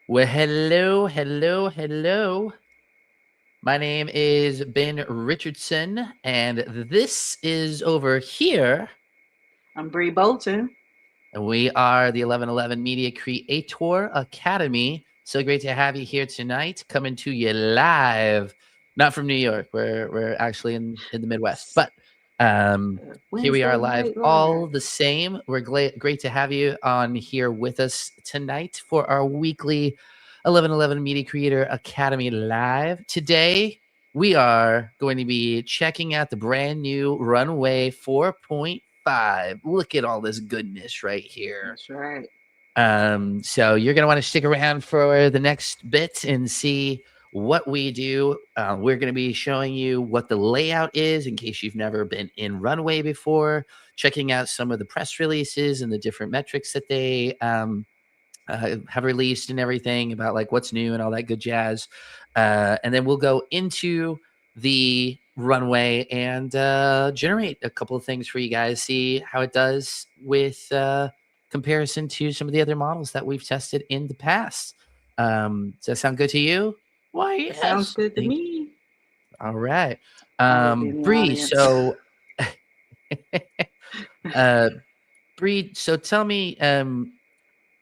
Well, hello, hello, hello. My name is Ben Richardson, and this is over here. I'm Brea Bolton. And we are the 1111 Media Creator Academy. So great to have you here tonight, coming to you live, not from New York. We're actually in the Midwest, but here we are Wednesday live Night all Live. the same. We're great to have you on here with us tonight for our weekly 1111 Media Creator Academy live. Today, we are going to be checking out the brand new Runway 4.5. Look at all this goodness right here. That's right. So you're going to want to stick around for the next bit and see what we do. We're going to be showing you what the layout is in case you've never been in Runway before, checking out some of the press releases and the different metrics that they have released and everything about like what's new and all that good jazz. And then we'll go into the runway and generate a couple of things for you guys, see how it does with comparison to some of the other models that we've tested in the past. Does that sound good to you? Why, That sounds yes. good to Thank you. me. All right. I will be in the Bree, audience. so uh Bree, so tell me,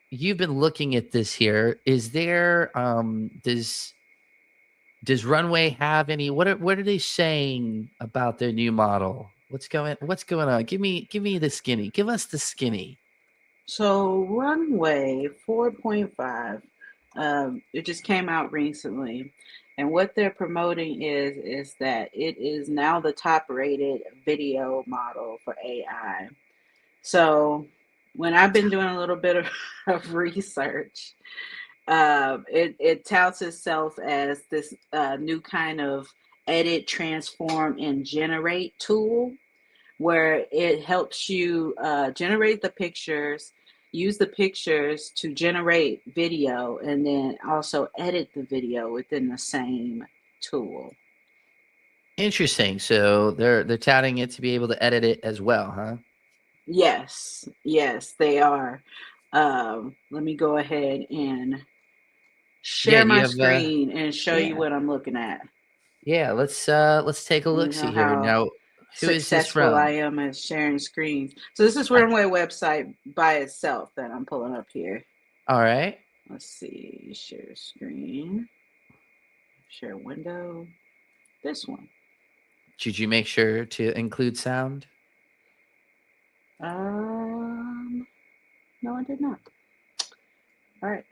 you've been looking at this here. Is there does Runway have any what are they saying about their new model? What's going on? Give me the skinny. Give us the skinny. So, Runway 4.5, it just came out recently. And what they're promoting is that it is now the top rated video model for AI. So, when I've been doing a little bit of, of research, it touts itself as this new kind of edit, transform, and generate tool where it helps you generate the pictures, use the pictures to generate video, and then also edit the video within the same tool. Interesting. So they're touting it to be able to edit it as well, huh? Yes, yes, they are. Let me go ahead and Yeah, share do you my have screen and show you yeah. what I'm looking at. Let's take a You look know see here. how Now, who is this successful I from? am at sharing screens. So this is I, Runway website by itself that I'm pulling up here. all right. Let's see, share screen, share window, this one. Did you make sure to include sound? Um, no, I did not. All right,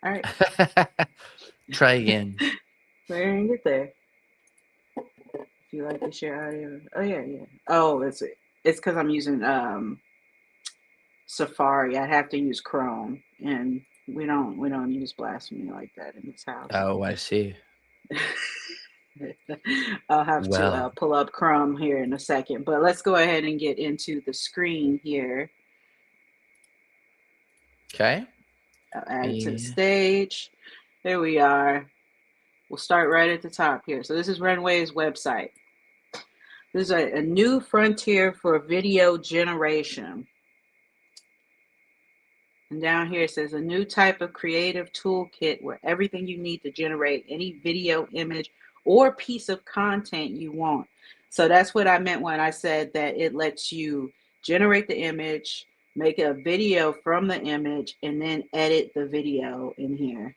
all right. Try again. We're gonna get there. If you like to share audio, oh yeah, yeah. Oh, it's because I'm using Safari. I have to use Chrome, and we don't use blasphemy like that in this house. Oh, I see. I'll have to Well, pull up Chrome here in a second, but let's go ahead and get into the screen here. okay. I'll add it to the Yeah. stage. There we are. We'll start right at the top here. So this is Runway's website. This is a new frontier for video generation. And down here it says a new type of creative toolkit where everything you need to generate any video, image, or piece of content you want. So that's what I meant when I said that it lets you generate the image, make a video from the image, and then edit the video in here.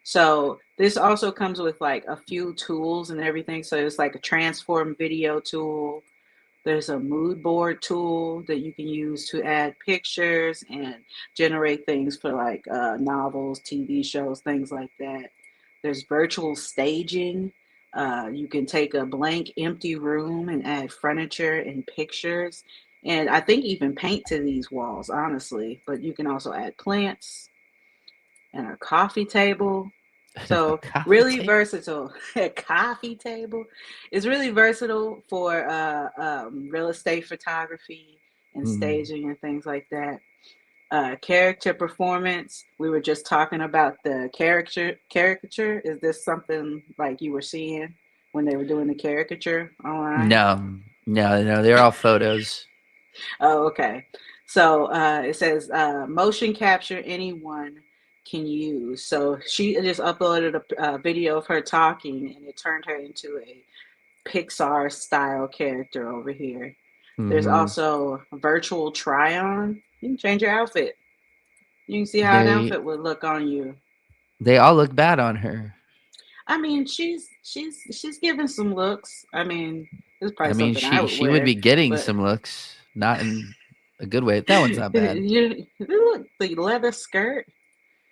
So this also comes with like a few tools and everything. So it's like a transform video tool. There's a mood board tool that you can use to add pictures and generate things for like novels, TV shows, things like that. There's virtual staging. You can take a blank, empty room and add furniture and pictures. And I think even paint to these walls, honestly. But you can also add plants and a coffee table. So Coffee really table. versatile. A coffee table is really versatile for real estate photography and Hmm. staging and things like that. Character performance. We were just talking about the caricature. Is this something like you were seeing when they were doing the caricature online? No, no, no. They're all photos. Oh, okay. So it says motion capture anyone can use. So she just uploaded a video of her talking, and it turned her into a Pixar style character over here. There's Mm-hmm. also virtual try on. You can change your outfit. You can see how an They outfit would look on you. they all look bad on her. I mean, she's giving some looks. I mean, this is I probably mean, something I would she would wear, be getting but some looks, not in a good way. That one's not bad. you look the leather skirt.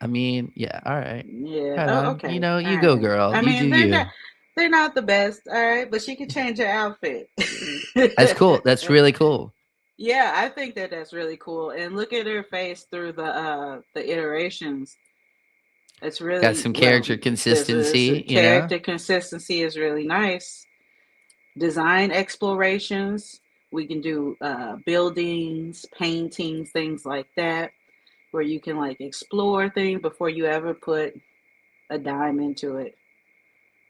I mean, yeah, all right. Yeah. Right Oh, on. You okay. know, All you go, right. girl. I You do mean, you. they're not the best, all right, but she can change her outfit. That's cool. That's really cool. Yeah, I think that that's really cool. And look at her face through the iterations. It's Got really some well. character There's a consistency, you know? character consistency is really nice. Design explorations. We can do buildings, paintings, things like that, where you can like explore things before you ever put a dime into it.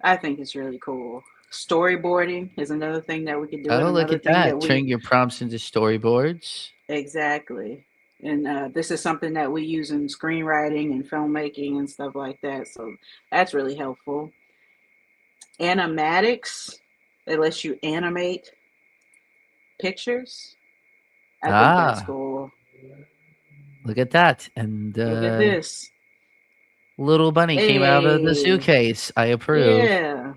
I think it's really cool. Storyboarding is another thing that we can do, and Oh, look another at thing that. that we Turning your prompts into storyboards. exactly. And this is something that we use in screenwriting and filmmaking and stuff like that. So that's really helpful. Animatics, it lets you animate pictures. I think that's Ah, cool. look at that. And Look at this. little bunny came out of the Hey, suitcase. I approve. yeah.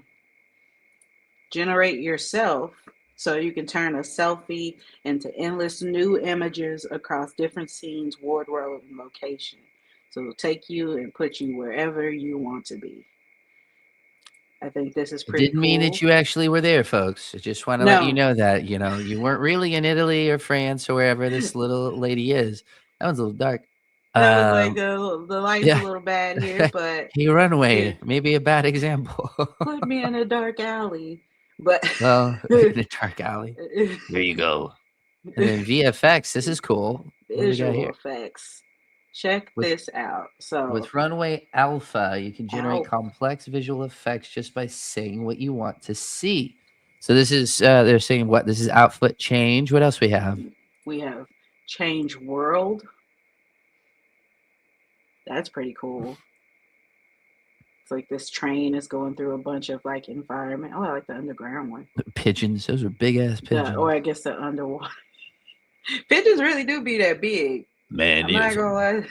Generate yourself so you can turn a selfie into endless new images across different scenes, wardrobe, and location. So it'll take you and put you wherever you want to be. I think this is It pretty didn't mean that cool. you actually were there, folks. I just want to let you No, know that, you know, you weren't really in Italy or France or wherever this little lady is. That one's a little dark. that was like Um, the light's a yeah. little bad here, but Hey, Runway, it maybe a bad example. put me in a dark alley. But Well, in a dark alley. There you go. And then VFX, this is cool. What do we got visual here? effects. Check With this out. So, Runway Alpha, you can generate ow, complex visual effects just by saying what you want to see. So this is they're saying what this is output change. What else we have? we have change world. That's pretty cool. It's like this train is going through a bunch of like environment. Oh, I like the underground one. Pigeons. Those are big ass The or pigeons. I guess the underwater. Pigeons really do be that big. Man, I'm there's not gonna some lie.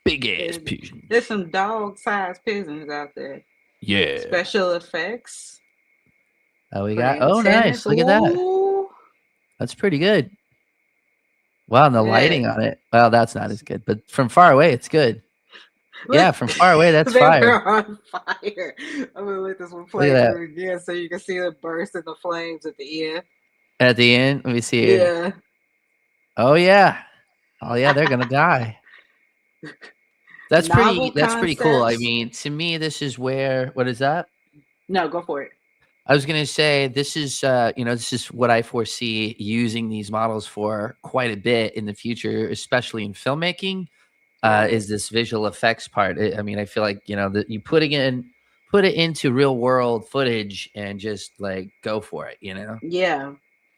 big ass There's, pigeons. there's some dog-sized pigeons out there. Yeah. Special effects Oh, we for got. Oh, antennas. nice. Look at that. Ooh. That's pretty good. Wow, and the lighting Hey, on it. Well, that's not as good, but from far away, it's good. look, Yeah, from far away, that's they fire. were on fire. I'm gonna let this one Look at play that. through again so you can see the burst of the flames at the end. At the end, let me see here. Yeah. Oh yeah. Oh yeah, they're gonna die. Novel That's pretty cool. I concepts. mean, to me, this is where what is that? No, go for it. I was gonna say this is you know, this is what I foresee using these models for quite a bit in the future, especially in filmmaking. Right. Is this visual effects part? I mean, I feel like you know that you put it into real world footage and just like go for it. You know. Yeah.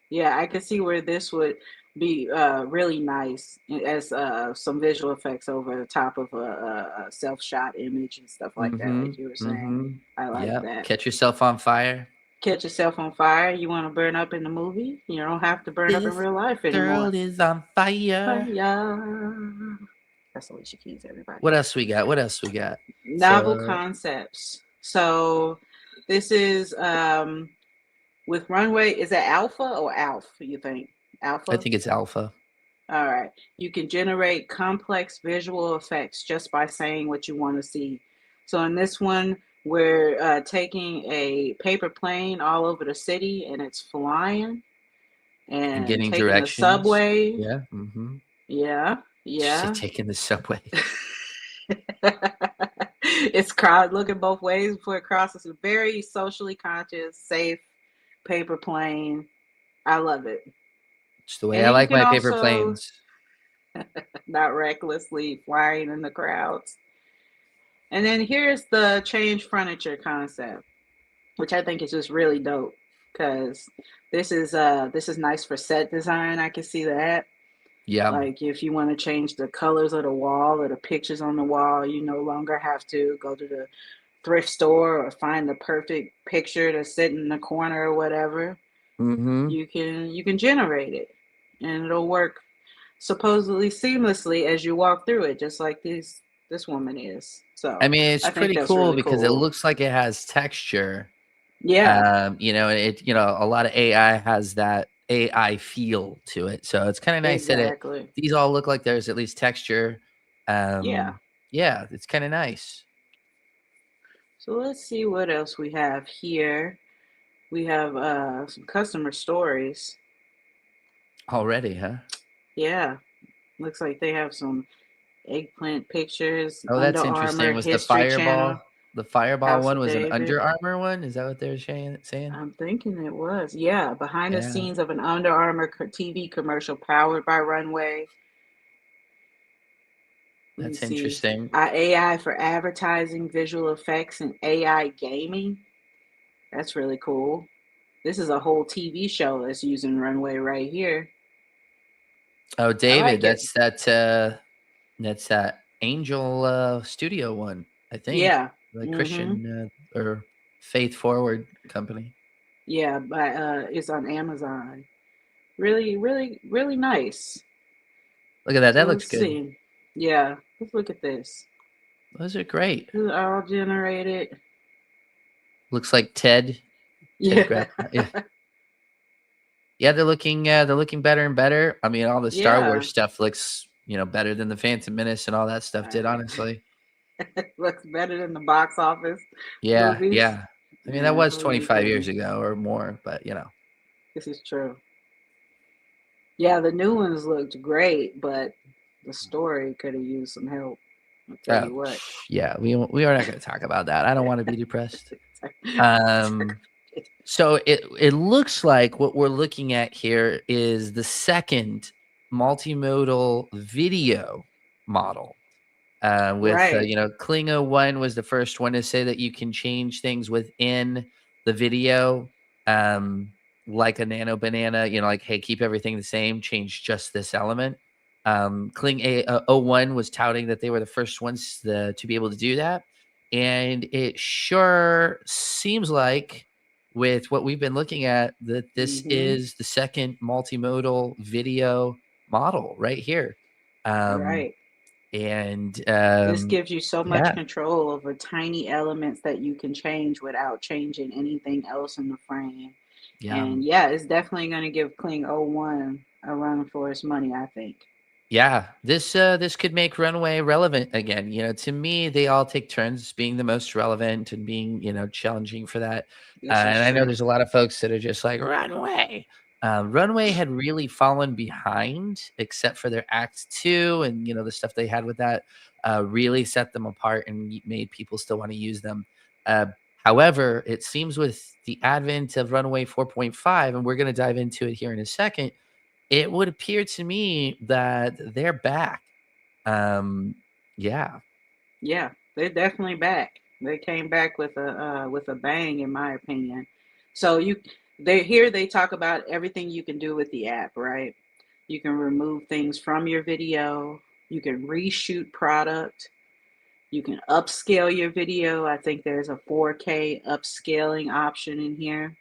Yeah, I could see where this would be really nice as some visual effects over the top of a self-shot image and stuff like that, Mm-hmm. like you were saying. Mm-hmm. I like Yeah. that. Catch yourself on fire. Catch yourself on fire. You want to burn up in the movie? You don't have to burn up in This real life girl anymore. is on fire. Fire. That's Alicia Keys, everybody. What else we got? What else we got? Novel So concepts. So this is with Runway. Is that Alpha or Alf? You think I Alpha? think it's alpha. All right. You can generate complex visual effects just by saying what you want to see. So in this one, we're taking a paper plane all over the city and it's flying And and getting taking the directions. subway. Yeah. Mm-hmm. Yeah, She said yeah. taking the subway. It's crowd looking both ways before it crosses a very socially conscious, safe paper plane. I love it. It's the way And I then you like can my paper also planes. not recklessly flying in the crowds. And then here's the change furniture concept, which I think is just really dope because this is nice for set design. I can see that. Yeah. Like if you want to change the colors of the wall or the pictures on the wall, you no longer have to go to the thrift store or find the perfect picture to sit in the corner or whatever. Mm-hmm. You can generate it, and it'll work supposedly seamlessly as you walk through it, just like this woman is. I So mean, it's I think pretty that's cool really because it cool. looks like it has texture. Yeah, A lot of AI has that AI feel to it. So it's kind of nice that exactly. these all look like there's at least texture. Yeah. Yeah, it's kind of nice So let's see what else we have here. We have some customer stories. already, huh? Yeah, looks like they have some eggplant pictures, Oh, Under that's interesting. Armour, Was the History Channel, fireball House one of was an David. Under Armour one? Is that what they're saying? I'm thinking it was. Yeah, behind the Yeah, scenes of an Under Armour TV commercial powered by Runway. Let me that's see. interesting. AI for advertising, visual effects, and AI gaming. That's really cool. This is a whole TV show that's using Runway right here. Oh, I David, like it. that's that Angel Studio one, I think. Yeah. The Mm-hmm. Christian or Faith Forward company. Yeah, but it's on Amazon. Really, really, really nice. Look at that. So That looks let's good. see. Yeah, let's look at this. Those are great. This is all generated. Looks like Ted Yeah. grab. Yeah. Yeah, they're looking better and better. I mean, all the Star Yeah. Wars stuff looks, better than the Phantom Menace and all that stuff did, Uh, honestly. looks better than the box office Yeah, movies. yeah. I mean, that Yeah, was what do you 25 years think? ago or more, but. This is true. Yeah, the new ones looked great, but the story could have used some help. I'll tell Oh, you what. yeah, we are not going to talk about that. I don't want to be depressed. So it looks like what we're looking at here is the second multimodal video model. With Right. Klingo 1 was the first one to say that you can change things within the video, um, like a nano banana. Like, hey, keep everything the same, change just this element. Kling 01 was touting that they were the first ones to be able to do that, and it sure seems like, with what we've been looking at, that this Mm-hmm. is the second multimodal video model right here. Um, Right. and This gives you so much yeah, control over tiny elements that you can change without changing anything else in the frame. yeah, And yeah, it's definitely going to give Kling 01 a run for its money, I think. yeah. This could make Runway relevant again. To me, they all take turns being the most relevant and being challenging for that. This is And I know true. there's a lot of folks that are just like Runway. Runway had really fallen behind, except for their Act 2 and the stuff they had with that. Really set them apart and made people still want to use them. Uh, However, it seems with the advent of Runway 4.5, and we're going to dive into it here in a second, it would appear to me that they're back. Um, yeah, Yeah, they're definitely back. They came back with a bang, in my opinion. So they talk about everything you can do with the app, right? You can remove things from your video. You can reshoot product. You can upscale your video. I think there's a 4K upscaling option in here.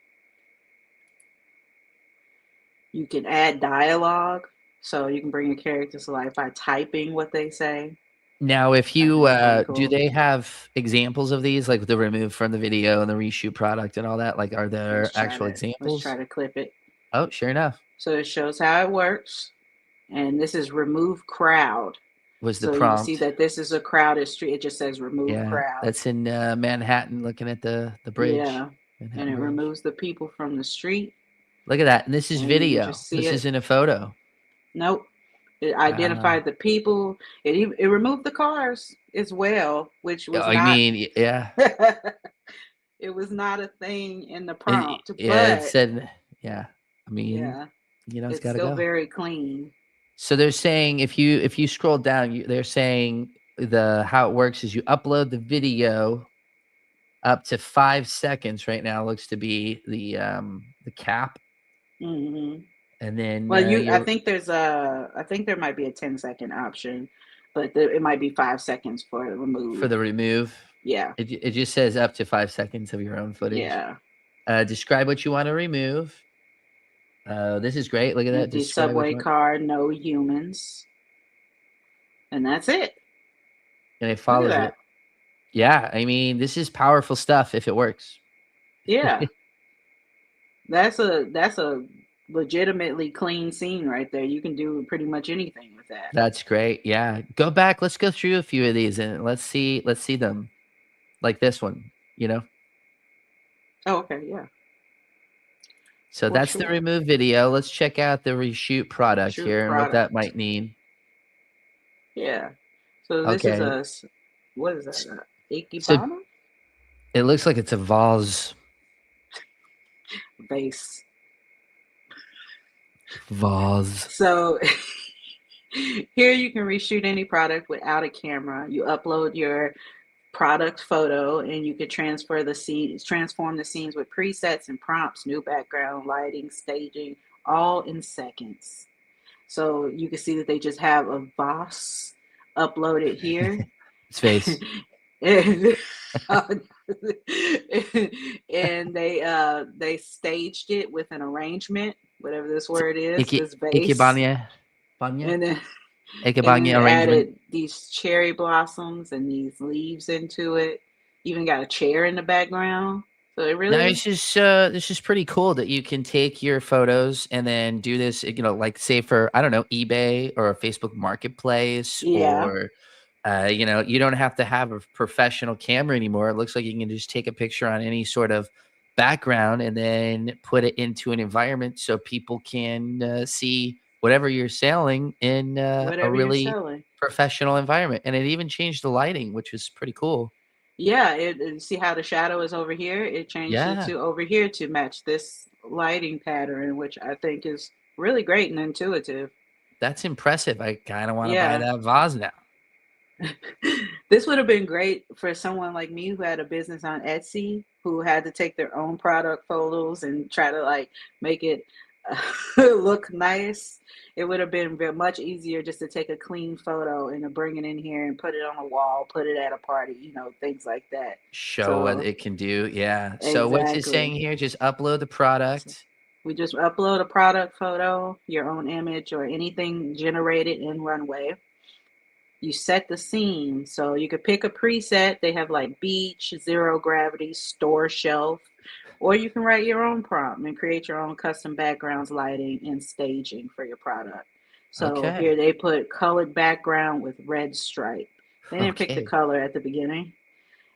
You can add dialogue, so you can bring your characters to life by typing what they say. now, if I you think it's pretty do cool. they have examples of these, like the remove from the video and the reshoot product and all that? Like, are there actual Let's examples? try to clip it. Oh, sure enough. So it shows how it works. And this is remove crowd. Was the So you see prompt. that this is a crowded street. It just says remove Yeah, crowd. that's in Manhattan, looking at the bridge, Yeah. And Manhattan it Bridge. removes the people from the street. Look at that, and this is And you can video. just see This it. isn't a photo. Nope. It Wow. identified the people. It removed the cars as well, which was I not mean, yeah, it was not a thing in the it, prompt, yeah, it but said, yeah. I mean, yeah, it's it's got to still go. very clean. So they're saying if you scroll down, they're saying the how it works is you upload the video up to 5 seconds. Right now looks to be the cap, Hmm. And then Well, I you're think I think there might be a 10-second option, but it might be 5 seconds for for remove. the remove. Yeah, It just says up to 5 seconds of your own footage. yeah. Describe what you want to remove. This is great. Look at that. Empty Describe what subway you want. car, no humans, and that's it. And it Look at follows that. it. Yeah. I mean, this is powerful stuff if it works. Yeah, that's a legitimately clean scene right there. You can do pretty much anything with that. That's great. Yeah. Go back. Let's go through a few of these and let's see them. Like this one, you know? Oh, okay, yeah, So for that's the sure. remove video. Let's check out the reshoot product Shoot here and what that product. might mean. Yeah. So this is Okay. what is that? s- So Ikebana it looks like it's a vase. base. Vase. So here you can reshoot any product without a camera. You upload your product photo and you can transform the scenes with presets and prompts, new background, lighting, staging, all in seconds. So you can see that they just have a vase uploaded here. Space. and and they staged it with an arrangement, whatever this word is, this vase, Ikebana. Banya? and then and then Ikebana they arrangement. added these cherry blossoms and these leaves into it. Even got a chair in the background. So it Now really, this is pretty cool that you can take your photos and then do this, you know, like say for I don't know, eBay or a Facebook marketplace yeah, or you know, you don't have to have a professional camera anymore. It looks like you can just take a picture on any sort of background and then put it into an environment so people can see whatever you're selling in a whatever you're really selling. professional environment. And it even changed the lighting, which was pretty cool. Yeah, see how the shadow is over here? It changed it Yeah, to over here to match this lighting pattern, which I think is really great and intuitive. that's impressive. I kind of want to buy Yeah. that vase now. This would have been great for someone like me who had a business on Etsy, who had to take their own product photos and try to like make it look nice. It would have been much easier just to take a clean photo and to bring it in here and put it on a wall, put it at a party, things like that. Show what So, it can do. Yeah. So what's it saying exactly. here? Just upload the So product. we just upload a product photo, your own image, or anything generated in Runway. You set the scene. So you could pick a preset. They have like beach, zero gravity, store shelf, or you can write your own prompt and create your own custom backgrounds, lighting, and staging for your product. So Okay. here they put colored background with red stripe. They didn't pick the Okay. color at the beginning.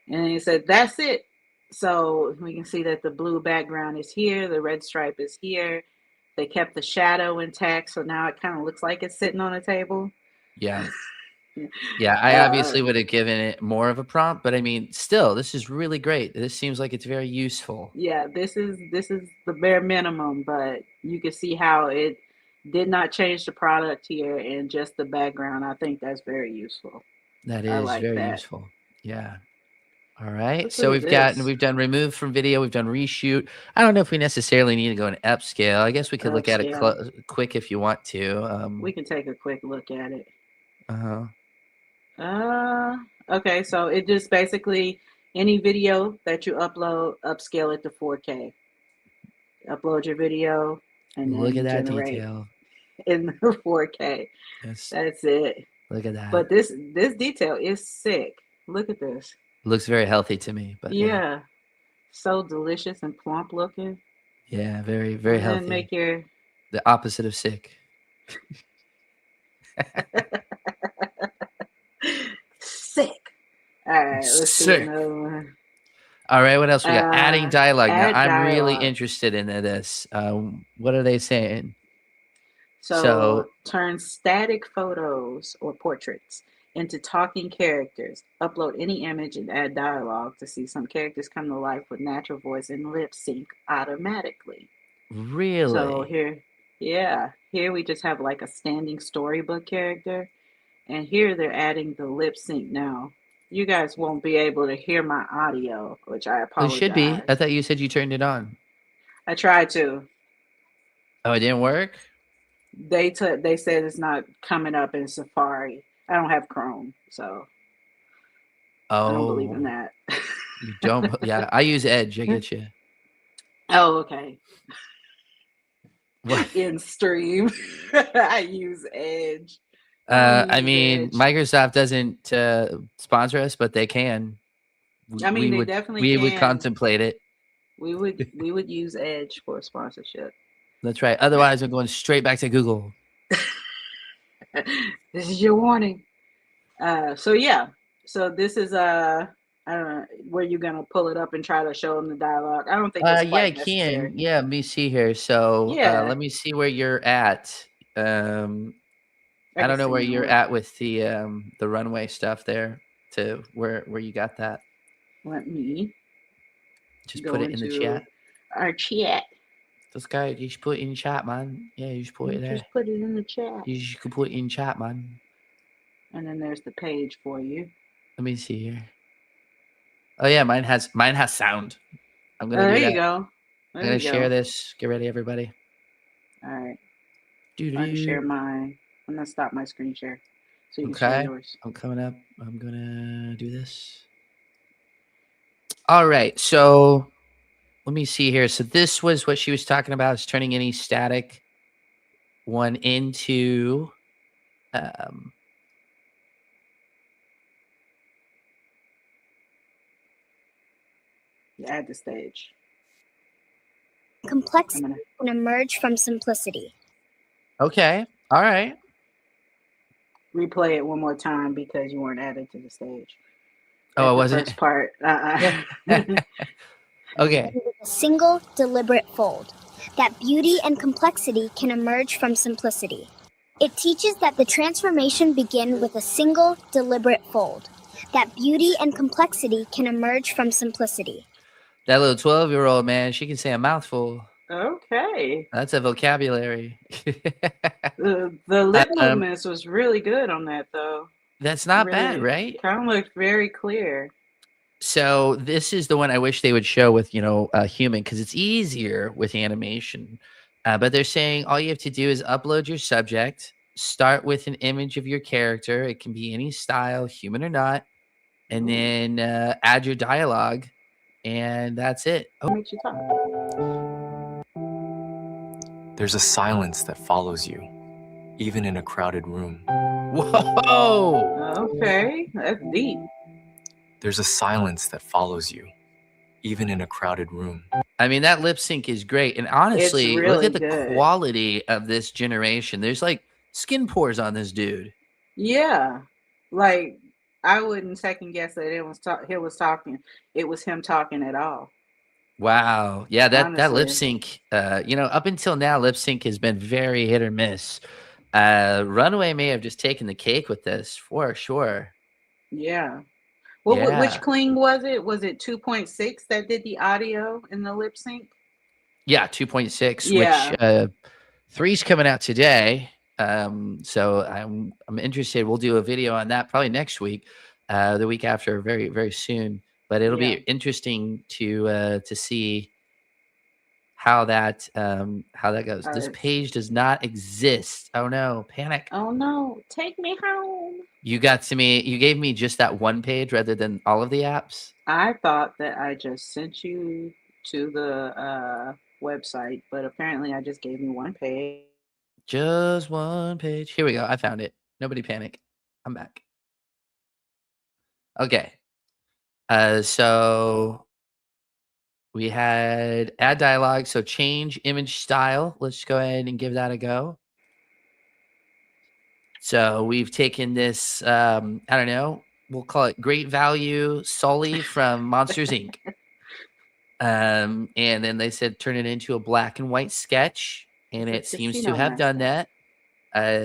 And he said, that's it. So we can see that the blue background is here, the red stripe is here. They kept the shadow intact, so now it kind of looks like it's sitting on a table. Yeah. Yeah. I Uh, obviously would have given it more of a prompt, but I mean, still, this is really great. This seems like it's very useful. yeah, this is the bare minimum, but you can see how it did not change the product here and just the background. I think that's very useful. That I is like very that. useful. Yeah. All right. Look So at this. we've done remove from video, we've done reshoot. I don't know if we necessarily need to go in upscale. I guess we could look at it Upscale. quick if you want to. We can take a quick look at it. Uh-huh. Uh, okay, so it just basically any video that you upload, upscale it to 4K. Upload your video and Look at then that generate detail. in the 4K. Yes. That's it. Look at that. But this detail is sick. Look at this. Looks very healthy to me, but yeah. Yeah, so delicious and plump looking. Yeah, very, very And then healthy. make your The opposite of sick. sick. All right, let's see Sick. another one. All right, what else we got? Adding dialogue. Now, Add I'm really dialogue. interested in this. What are they saying? So So, turn static photos or portraits into talking characters. Upload any image and add dialogue to see some characters come to life with natural voice and lip sync automatically. So really? here we just have like a standing storybook character, and here they're adding the lip sync now. You guys won't be able to hear my audio, which I Well, it should be. apologize. I thought you said you turned it on. I tried to. Oh, it didn't work? They said it's not coming up in Safari. I don't have Chrome, so I don't believe in Oh, that. you don't? Yeah, I use Edge. I get you. Oh, okay. What? In Stream, I use Edge. I don't I use mean, Edge. Microsoft doesn't sponsor us, but they can. I mean, We they would definitely we would can. contemplate it. We would use Edge for sponsorship. That's right. Otherwise, I'm going straight back to Google. This is your warning. So yeah. So this is I don't know where you're gonna pull it up and try to show them the dialogue. I don't think it's Yeah, I quite necessary. can. Yeah, let me see here. So, Yeah, let me see where you're at. Um, I I can don't know see where you. you're at with the runway stuff there. To where you got that. Let me Just put go it in the into chat. our chat. This guy, you should put it in chat, man. Yeah, you should put it there. Just put it in the chat. You should put it in chat, man. And then there's the page for you. Let me see here. Oh yeah, mine has sound. I'm gonna There do you that. go. I'm There gonna you share go. this. Get ready, everybody. All right. Unshare Doo-doo-doo. mine. I'm gonna stop my screen share so you can share Okay, yours. I'm coming up. I'm gonna do this. All right, so let me see here. So this was what she was talking about, is turning any static one into um, Add the stage. Complexity can emerge from simplicity. okay. All right. Replay it one more time because you weren't added to the stage. Oh, I The wasn't. first part. Okay. With a single, deliberate fold, that beauty and complexity can emerge from simplicity. It teaches that the transformation begin with a single, deliberate fold, that beauty and complexity can emerge from simplicity. That little 12-year-old, man, she can say a mouthful. Okay. That's a vocabulary. The lip movements was really good on that though. That's not bad, Really right? kind of looked very clear. So this is the one I wish they would show with, a human, because it's easier with animation. But they're saying all you have to do is upload your subject, start with an image of your character. It can be any style, human or not, and then add your dialogue, and that's it. What makes you talk? There's a silence that follows you, even in a crowded room. Whoa! Okay, that's deep. There's a silence that follows you, even in a crowded room. I mean, that lip sync is great. And honestly, It's look really at the good. quality of this generation. There's like skin pores on this dude. Yeah, like I wouldn't second guess that he was talking. It was him talking at all. Wow. Yeah, that lip Honestly. sync, up until now, lip sync has been very hit or miss. Runway may have just taken the cake with this for sure. Yeah. Well, Yeah. which cling was it? Was it 2.6 that did the audio in the lip sync? Yeah, 2.6, Yeah. which 3's coming out today. So I'm interested. We'll do a video on that probably next week, the week after, very, very soon. But it'll be interesting to see how that goes. This page does not exist. Oh no, panic. Oh no, take me home. You gave me just that one page rather than all of the apps. I thought that I just sent you to the website, but apparently I just gave you one page. Just one page. Here we go. I found it. Nobody panic. I'm back. Okay. So we had add dialogue. So change image style. Let's go ahead and give that a go. So we've taken this, I don't know, we'll call it great value Sully from Monsters Inc. And then they said turn it into a black and white sketch, and it seems to have done that.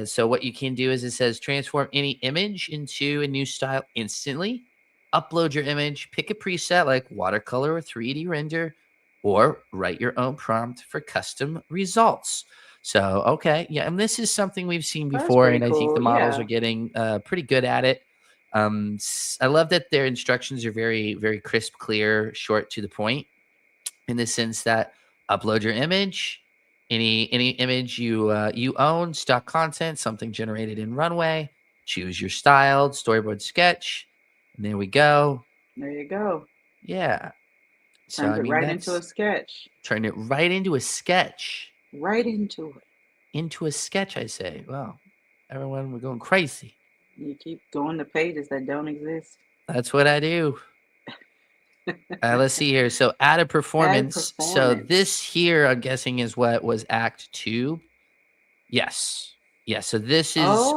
So what you can do is it says transform any image into a new style instantly. Upload your image, pick a preset like watercolor or 3D render, or write your own prompt for custom results. So, okay. Yeah. And this is something we've seen before. And I think the models are getting pretty good at it. I love that their instructions are very, very crisp, clear, short, to the point, in the sense that upload your image Any image you own, stock content, something generated in Runway. Choose your style, storyboard, sketch. And there we go. There you go. Yeah. So Turned I it mean, right into a that's sketch. turned it right into a sketch. Right into it. Into a sketch, I say. Well, everyone, we're going crazy. You keep going to pages that don't exist. That's what I do. Let's see here. So add a performance. So this here, I'm guessing, is what was Act 2. Yes. Yeah. So this is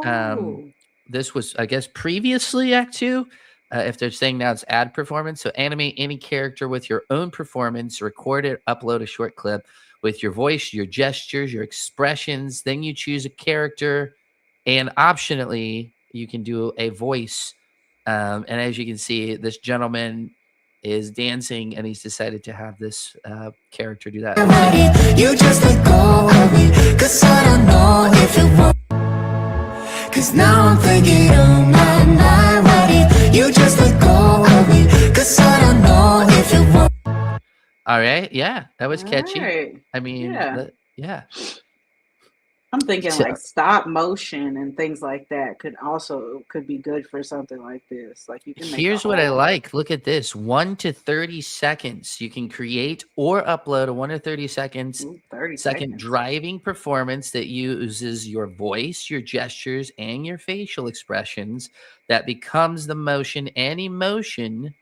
this was, I guess, previously Act 2. If they're saying now it's add performance. So animate any character with your own performance, record it, upload a short clip with your voice, your gestures, your expressions. Then you choose a character, and optionally you can do a voice. And as you can see, this gentleman is dancing, and he's decided to have this character do that. You just let go of me, 'cause I don't know if you want. 'Cause now I'm thinking, oh my, why you just let go of me, 'cause I don't know if you want. All right, yeah, that was catchy. Right. I mean, yeah. I'm thinking like stop motion and things like that could be good for something like this. Like you can make Here's what I like. Look at this. 1 to 30 seconds. You can create or upload a 1 to 30 seconds second driving performance that uses your voice, your gestures, and your facial expressions that becomes the motion and emotion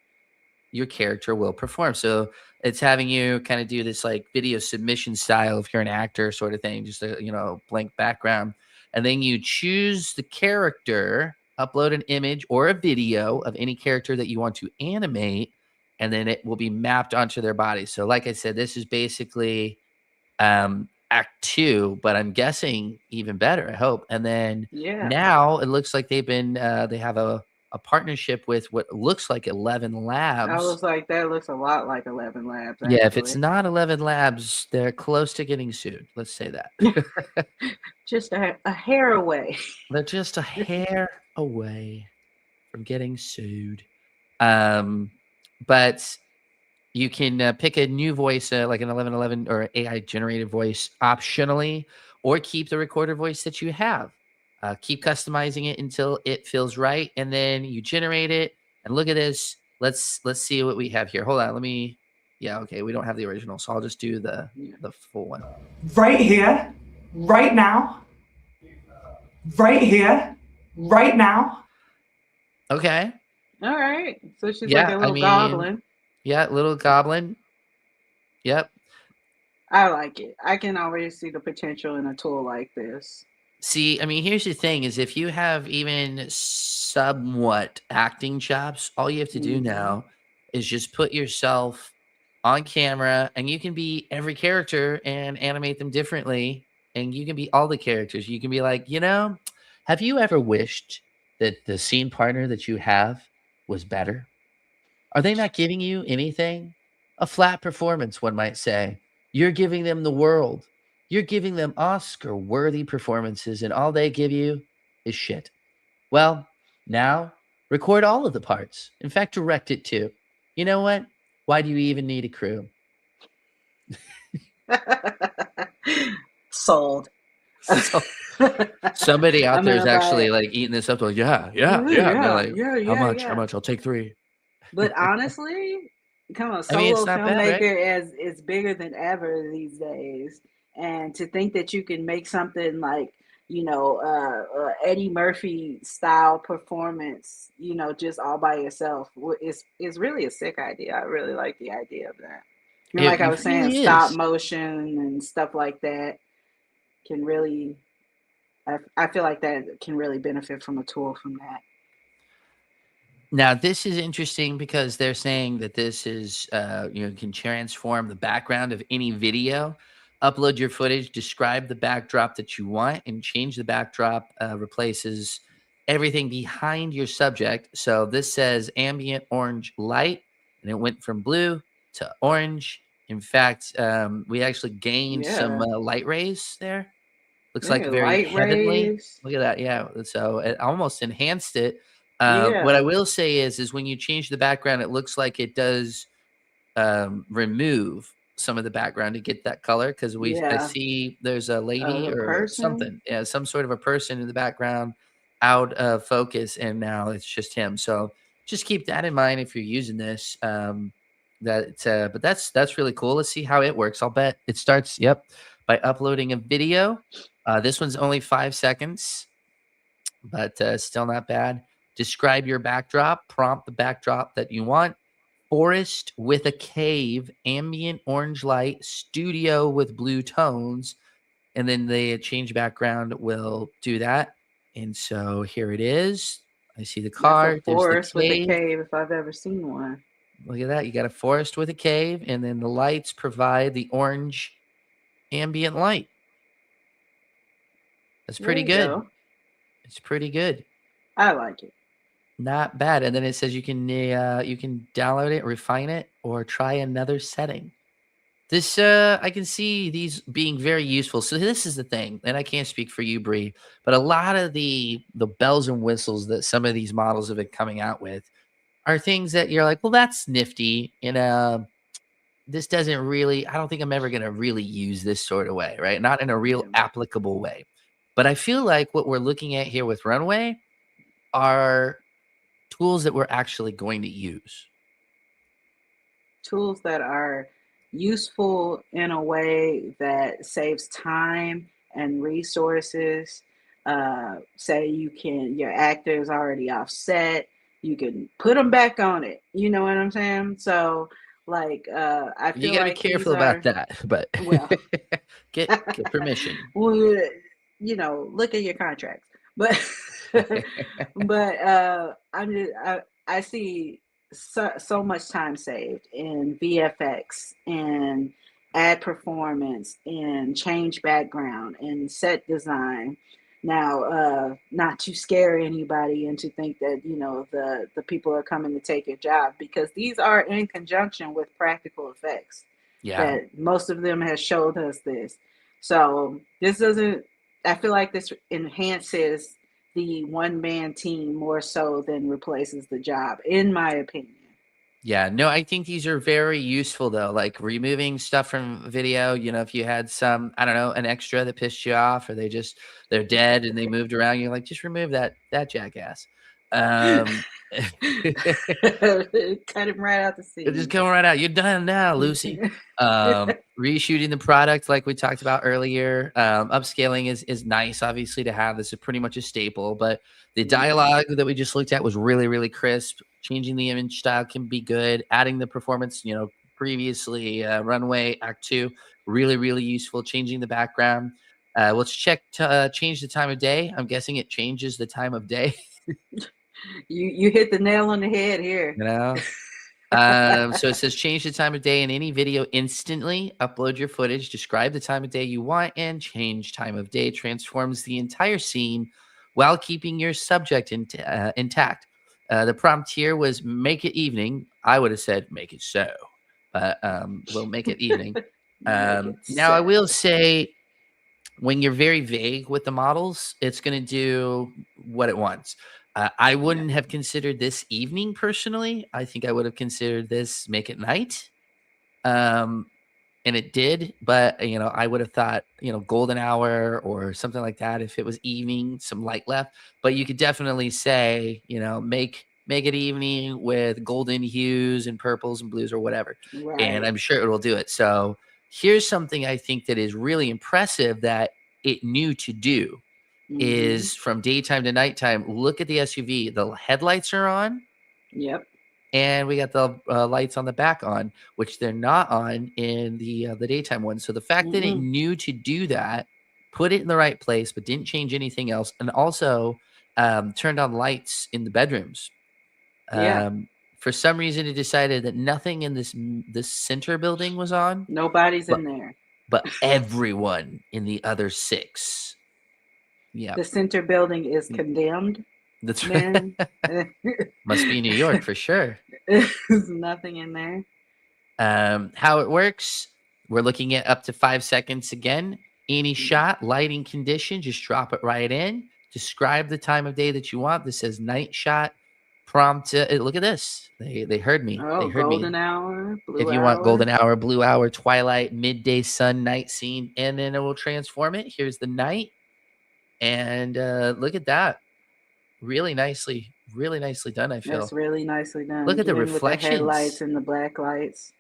your character will perform. So it's having you kind of do this like video submission style if you're an actor sort of thing, just a blank background. And then you choose the character, upload an image or a video of any character that you want to animate, and then it will be mapped onto their body. So like I said, this is basically Act 2, but I'm guessing even better, I hope. And then now it looks like they have a partnership with what looks like 11 Labs. I was like, that looks a lot like 11 Labs. Actually. Yeah, if it's not 11 Labs, they're close to getting sued. Let's say that. Just a hair away. They're just a hair away from getting sued. But you can pick a new voice, like an 1111 or AI generated voice optionally, or keep the recorded voice that you have. Keep customizing it until it feels right, and then you generate it. And look at this. Let's see what we have here. Hold on. Let me. Yeah. Okay. We don't have the original, so I'll just do the full one. Right here, right now. Right here, right now. Okay. All right. So she's like a little goblin. Yeah, little goblin. Yep. I like it. I can already see the potential in a tool like this. See, I mean, here's the thing is if you have even somewhat acting chops, all you have to do now is just put yourself on camera, and you can be every character and animate them differently, and you can be all the characters. You can be like, have you ever wished that the scene partner that you have was better? Are they not giving you anything? A flat performance, one might say. You're giving them the world. You're giving them Oscar-worthy performances, and all they give you is shit. Well, now record all of the parts. In fact, direct it too. You know what? Why do you even need a crew? Sold. Somebody out there is actually like eating this up. Like, yeah. Like, how much? I'll take 3. But honestly, come on, solo filmmaker is bigger than ever these days. And to think that you can make something like, Eddie Murphy style performance, just all by yourself is really a sick idea. I really like the idea of that. Like I was saying, stop motion and stuff like that can really, I feel like that can really benefit from a tool from that. Now, this is interesting because they're saying that this is, can transform the background of any video. Upload your footage, describe the backdrop that you want, and change the backdrop replaces everything behind your subject. So this says ambient orange light, and it went from blue to orange. In fact, we actually gained some light rays there. Looks like very heavenly. Look at that. Yeah. So it almost enhanced it. What I will say is when you change the background, it looks like it does remove some of the background to get that color because I Yeah. see there's a lady A or person. something, yeah, some sort of a person in the background out of focus, and now it's just him. So just keep that in mind if you're using this. But that's really cool. Let's see how it works. I'll bet it starts, yep, by uploading a video. This one's only 5 seconds, but still not bad. Describe your backdrop, prompt the backdrop that you want. Forest with a cave, ambient orange light, studio with blue tones, and then the change background will do that. And so here it is. I see the car. That's a There's the forest with a cave. cave if I've ever seen one. Look at that. You got a forest with a cave, and then the lights provide the orange ambient light. That's There pretty you good. go. It's pretty good. I like it. Not bad. And then it says you can download it, refine it, or try another setting. This I can see these being very useful. So this is the thing, and I can't speak for you, Brie, but a lot of the bells and whistles that some of these models have been coming out with are things that you're like, well, that's nifty. This doesn't really, I don't think I'm ever going to really use this sort of way, right? Not in a real applicable way. But I feel like what we're looking at here with Runway are tools that we're actually going to use. Tools that are useful in a way that saves time and resources. Say your actor is already offset, you can put them back on it. You know what I'm saying? So, like, I feel You got to be like careful about that, but well, get permission. well, look at your contracts. But I see so much time saved in VFX and ad performance and change background and set design. Now, not to scare anybody and to think that the people are coming to take your job, because these are in conjunction with practical effects. Yeah. That most of them has showed us this. So this doesn't. I feel like this enhances the one-man team more so than replaces the job, in my opinion. Yeah, no, I think these are very useful though, like removing stuff from video. If you had some, I don't know, an extra that pissed you off, or they're dead and they moved around, you're like, just remove that jackass. Cut him right out the scene. Just come right out. You're done now, Lucy. Reshooting the product, like we talked about earlier. Upscaling is nice, obviously, to have. This is pretty much a staple. But the dialogue that we just looked at was really, really crisp. Changing the image style can be good. Adding the performance, previously Runway Act 2, really, really useful. Changing the background. Let's check to change the time of day. I'm guessing it changes the time of day. You hit the nail on the head here. So it says change the time of day in any video instantly. Upload your footage, describe the time of day you want, and change time of day transforms the entire scene while keeping your subject intact. The prompt here was make it evening. I would have said make it so, but we'll make it evening. Now I will say, when you're very vague with the models, it's going to do what it wants. I wouldn't have considered this evening personally. I think I would have considered this make it night. And it did, but I would have thought, golden hour or something like that if it was evening, some light left. But you could definitely say, make it evening with golden hues and purples and blues or whatever. Right. And I'm sure it will do it. So here's something I think that is really impressive that it knew to do. Is from daytime to nighttime. Look at the SUV. The headlights are on. Yep. And we got the lights on the back on, which they're not on in the daytime one. So the fact that it knew to do that, put it in the right place, but didn't change anything else, and also turned on lights in the bedrooms. For some reason, it decided that nothing in this center building was on. Nobody's in there. But everyone in the other 6. Yeah. The center building is condemned. That's right. Must be New York for sure. There's nothing in there. How it works, we're looking at up to 5 seconds again. Any shot, lighting condition, just drop it right in. Describe the time of day that you want. This says night shot. prompt. Look at this. They heard me. Oh, They heard me. golden hour, blue If you hour. want golden hour, blue hour, twilight, midday sun, night scene, and then it will transform it. Here's the night. And look at that. Really nicely done, I feel. That's really nicely done. Look at the Even with the headlights reflections. and the black lights.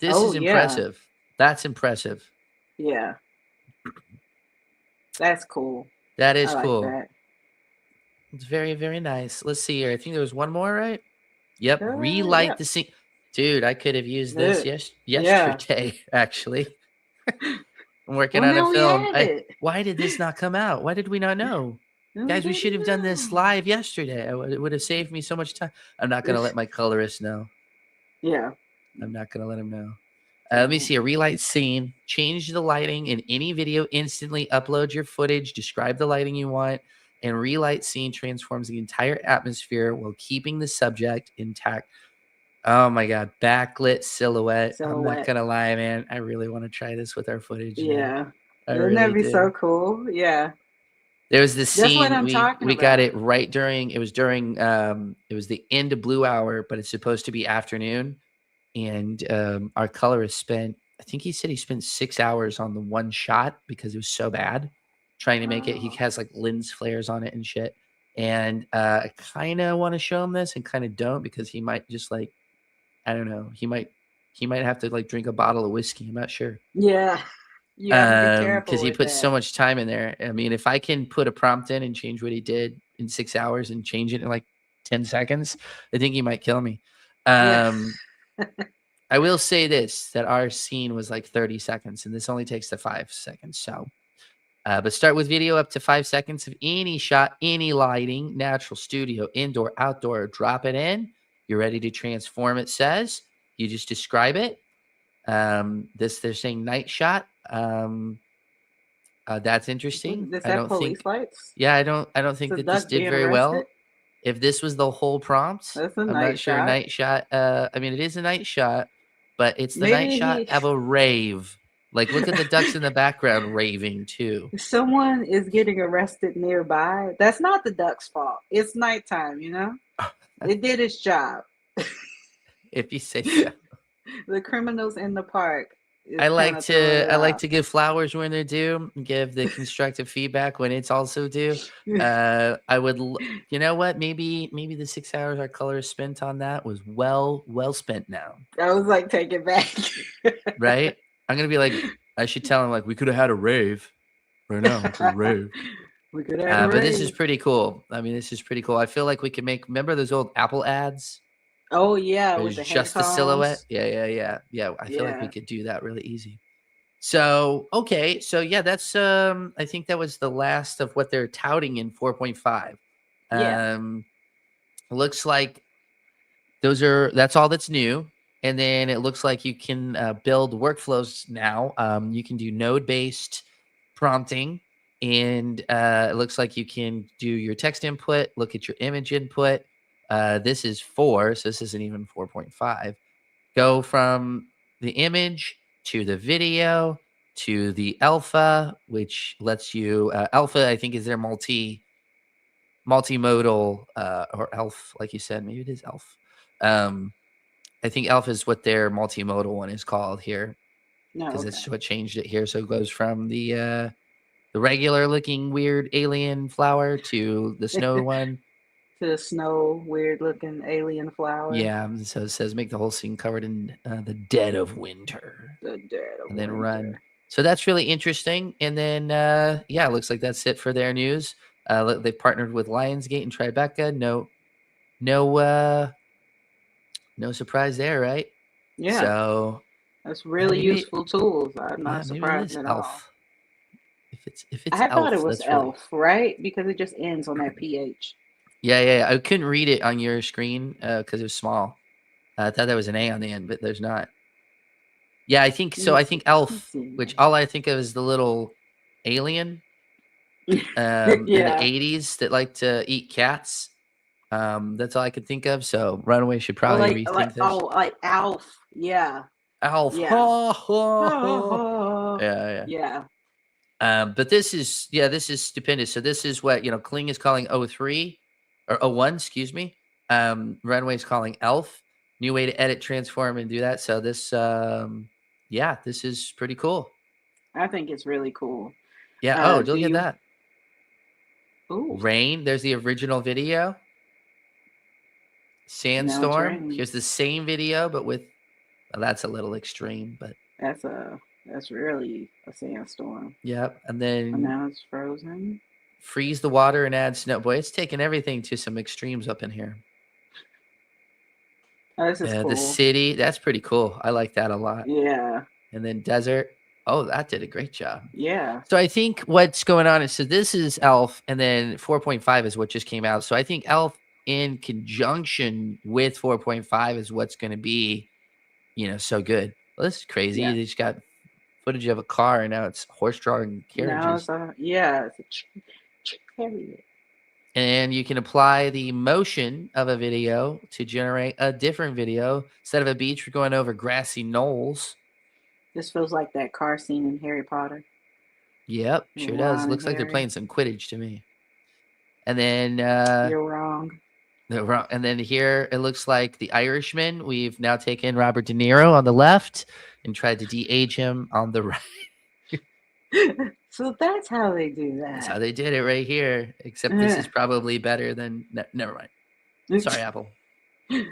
This Oh, is yeah. impressive. That's impressive. Yeah. That's cool. That is I like cool. that. It's very, very nice. Let's see here. I think there was one more, right? Yep. Yeah, Relight yeah. the scene. Dude, I could have used this Yeah. yesterday, actually. I'm working Well, on now a we film. have it. Why did this not come out? Why did we not know? No, Guys, we no, should have done this no. live yesterday. It would have saved me so much time. I'm not going to let my colorist know. Yeah. I'm not going to let him know. Let me see a relight scene. Change the lighting in any video instantly. Upload your footage. Describe the lighting you want. And relight scene transforms the entire atmosphere while keeping the subject intact. Oh my God. Backlit silhouette. I'm not going to lie, man. I really want to try this with our footage. Yeah. I Wouldn't that really be do. so cool? Yeah. There was this That's what scene I'm talking we got about. it right during it was the end of blue hour, but it's supposed to be afternoon. And our colorist spent, I think he said he spent 6 hours on the one shot because it was so bad trying to make it. He Wow. has like lens flares on it and shit. And I kind of want to show him this and kind of don't, because he might just like, I don't know, he might have to like drink a bottle of whiskey. I'm not sure. Yeah. You have to be careful. Because he with puts so that. much time in there. I mean, if I can put a prompt in and change what he did in 6 hours and change it in like 10 seconds, I think he might kill me. Yeah. I will say this, that our scene was like 30 seconds and this only takes to 5 seconds. So, but start with video up to 5 seconds of any shot, any lighting, natural, studio, indoor, outdoor, drop it in. You're ready to transform, it says. You just describe it. They're saying night shot. That's interesting. Is I that don't police think. lights? Yeah, I don't think Is that the this duck did being very well. arrested? If this was the whole prompt, That's a I'm night not sure. shot. Night shot. I mean, it is a night shot, but it's the night Maybe shot of a rave. Like, look at the ducks in the background raving too. someone is getting arrested nearby. That's not the duck's fault. It's nighttime, you know? It did its job. If you say so. The criminals in the park. is I like kinda throwing it to off. give flowers when they're due, and give the constructive feedback when it's also due. I would, you know what? Maybe the 6 hours our colorist spent on that was well spent now, I was like, take it back. right? I'm gonna be like, I should tell him like we could have had a rave right now. We could rave. We could have But this is pretty cool. I mean, this is pretty cool. I feel like we could make. Remember those old Apple ads? Oh yeah, It with was the just the headphones. silhouette. Yeah. I feel like we Yeah. could do that really easy. So okay, so yeah, that's I think that was the last of what they're touting in 4.5. Yeah. Looks like that's all that's new. And then it looks like you can build workflows now. You can do node-based prompting, and it looks like you can do your text input, look at your image input. This is 4, so this isn't even 4.5. Go from the image to the video to the alpha, which lets you alpha, I think, is their multimodal or elf, like you said. Maybe it is elf. I think alpha is what their multimodal one is called here, No. because Okay. that's what changed it here. So it goes from the regular looking weird alien flower to the snow one. To the snow, weird looking alien flower. Yeah. So it says make the whole scene covered in the dead of winter, The dead of and then winter. run. So that's really interesting. And then yeah, it looks like that's it for their news. They've partnered with Lionsgate and Tribeca. No surprise there, right? Yeah. So That's really maybe- useful tools. I'm yeah, not maybe it surprised is at all. elf. If it's I elf, thought it was that's really- elf, right? Because it just ends on that PH. Yeah. I couldn't read it on your screen because it was small. I thought there was an A on the end, but there's not. Yeah, I think so. I think elf, which all I think of is the little alien in the Yeah. 80s that like to eat cats. That's all I could think of. So Runaway should probably rethink this. like Alf. Yeah. Alf. Yeah. Ha, ha, ha. Yeah. Yeah. But this is stupendous. So this is what Kling is calling 03 or 01, excuse me. Runway's calling Elf. New way to edit, transform, and do that. So this, yeah, this is pretty cool. I think it's really cool. Yeah. Oh, Do look at you- that. Ooh, Rain. There's the original video. Sandstorm. raining. Here's the same video, but with, well, that's a little extreme, but that's really a sandstorm. yep. And And then now it's frozen. freeze the water and add snow. Boy, it's taking everything to some extremes up in here. Oh, this is cool. The city. That's pretty cool. I like that a lot. Yeah. And then desert. Oh, that did a great job. Yeah. So I think what's going on is, so this is Elf, and then 4.5 is what just came out. So I think Elf in conjunction with 4.5 is what's going to be, so good. Well, this is crazy. Yeah. They just got footage of a car, and now it's horse-drawn Now carriages. it's it's a chariot. And you can apply the motion of a video to generate a different video. Instead of a beach, we're going over grassy knolls. This feels like that car scene in Harry Potter. Yep, sure does. Ron Looks like they're Harry. playing some Quidditch to me. And then You're wrong. and then here it looks like The Irishman. We've now taken Robert De Niro on the left and tried to de-age him on the right. So that's how they do that. That's how they did it right here. Except this is probably better than. Never mind. Sorry, Apple. Oh,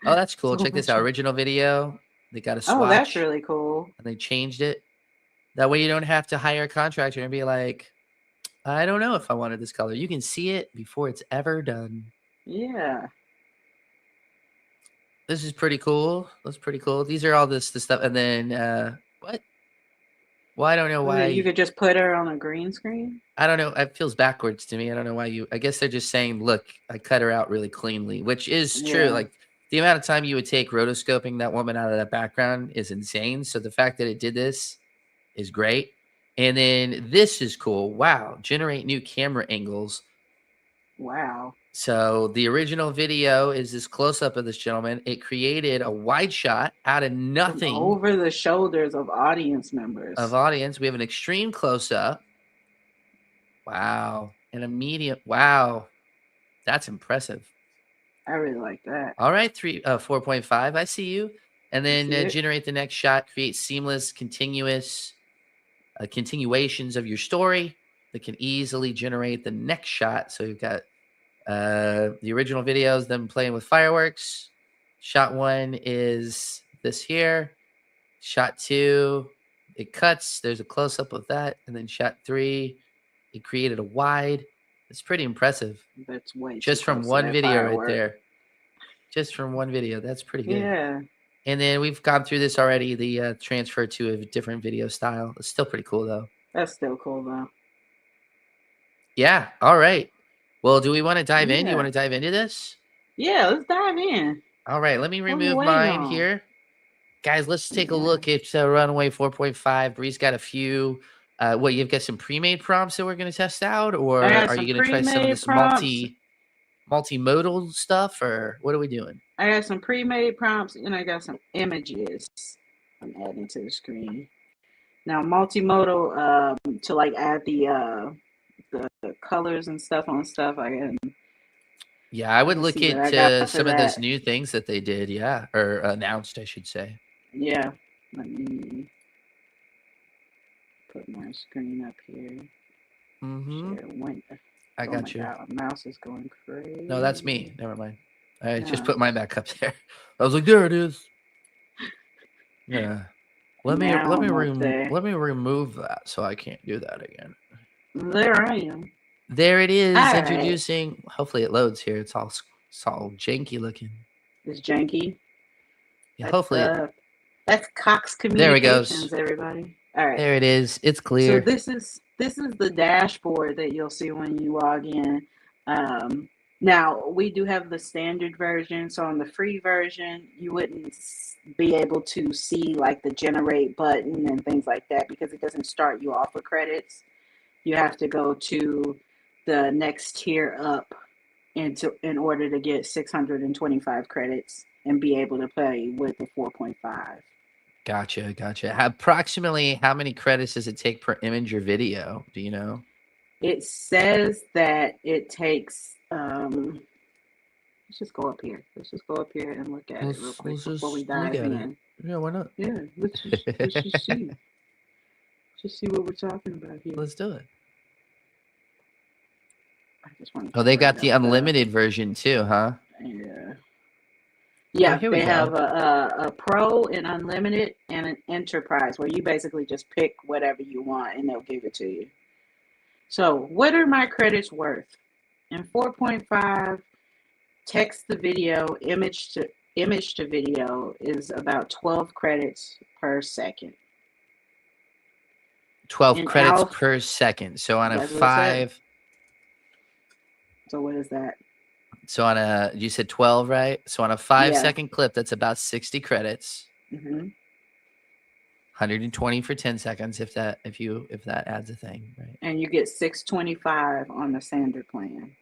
that's cool. So Check this much out. fun. Original video. They got a swatch. Oh, that's really cool. And they changed it. That way you don't have to hire a contractor and be like, I don't know if I wanted this color. You can see it before it's ever done. Yeah. This is pretty cool. That's pretty cool. These are all the stuff. And then what? Well, I don't know why. You could just put her on a green screen. I don't know. It feels backwards to me. I don't know why I guess they're just saying, look, I cut her out really cleanly, which is true. Yeah. Like the amount of time you would take rotoscoping that woman out of that background is insane. So the fact that it did this is great. And then this is cool. Wow. Generate new camera angles. Wow. So the original video is this close-up of this gentleman. It created a wide shot out of nothing. From over the shoulders of audience members. We have an extreme close-up. Wow. And a medium. Wow. That's impressive. I really like that. All right, 4.5. I see you. And then generate the next shot. Create seamless, continuous continuations of your story that can easily generate the next shot. So you've got the original videos, them playing with fireworks. Shot 1 is this here. Shot 2, it cuts. There's a close-up of that. And then shot 3, it created a wide. It's pretty impressive. That's way Just too from close to one that video firework. right there. Just from one video. That's pretty good. Yeah. And then we've gone through this already, the transfer to a different video style. It's still pretty cool, though. That's still cool, though. Yeah. All right. Well, do we want to dive in? You Yeah. want to dive into this? Yeah, let's dive in. All right. Let me What are we remove waiting mine on? here. Guys, let's take a Yeah. look at Runway 4.5. Bree's got a few. You've got some pre-made prompts that we're going to test out? Or I got are some you going to try some of pre-made this prompts. multimodal stuff? Or what are we doing? I got some pre-made prompts and I got some images I'm adding to the screen. Now, multimodal, to like add the colors and stuff on stuff, I can. Yeah, I would Let's look see what I at got for some of those that. new things that they did. Yeah. Or announced, I should say. Yeah. Let me put my screen up here. Mm-hmm. Share link. I Oh got my you. God, mouse is going crazy. No, that's me. Never mind. I just No. put mine back up there. I was like, there it is. Yeah. Let me Now I'm up there. let me remove that so I can't do that again. There I am. There it is. All right. Introducing. Hopefully it loads here. It's all janky looking. It's janky. Yeah, hopefully. That's Cox There it goes. Communications, everybody. All right. There it is. It's clear. So this is the dashboard that you'll see when you log in. Now we do have the standard version. So on the free version, you wouldn't be able to see like the generate button and things like that because it doesn't start you off with credits. You have to go to the next tier up in order to get 625 credits and be able to play with the 4.5. Gotcha. Approximately how many credits does it take per image or video? Do you know? It says that it takes Let's just go up here. Let's just go up here and look at it real quick Let's before we just look dive at it. in. Yeah, why not? Yeah, let's just see. Just see what we're talking about here. Let's do it. I just want Oh, they got the unlimited version too, huh? Yeah. Oh, Yeah, here we they go. have a pro, an unlimited, and an enterprise where you basically just pick whatever you want and they'll give it to you. So, what are my credits worth? In 4.5, text to video, image to video is about 12 credits per second. 12 In credits Alpha, per second. So on a that's what it said. 5, So what is that? so on a, you said 12, right? So on a 5-second Yeah. clip, that's about 60 credits. hmm 120 for 10 seconds if that adds a thing, right? And you get 625 on the standard plan.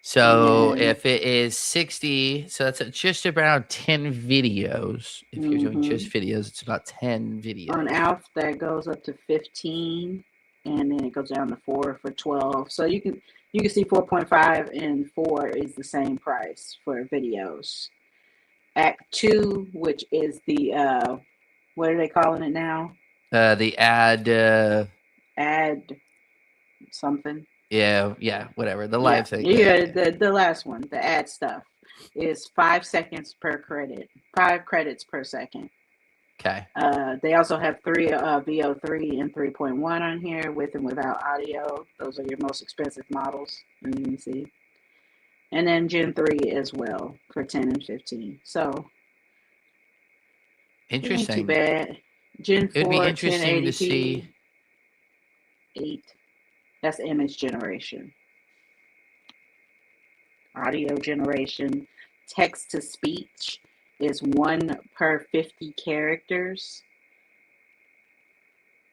So And then, if it is 60, so that's just around 10 videos. If you're doing just videos, it's about 10 videos. on Alpha, that goes up to 15, and then it goes down to 4 for 12. So you can see 4.5 and 4 is the same price for videos. Act 2, which is the what are they calling it now? The ad Something. Yeah, whatever. The live thing. Yeah, the last one, the ad stuff, is 5 seconds per credit, 5 credits per second. Okay. They also have VO3 and 3.1 on here, with and without audio. Those are your most expensive models, as you can see. And then Gen 3 as well for 10 and 15. So Interesting. It ain't too bad. Gen 4, It'd be interesting 1080p, to see. 8. That's image generation. Audio generation. Text to speech is 1 per 50 characters.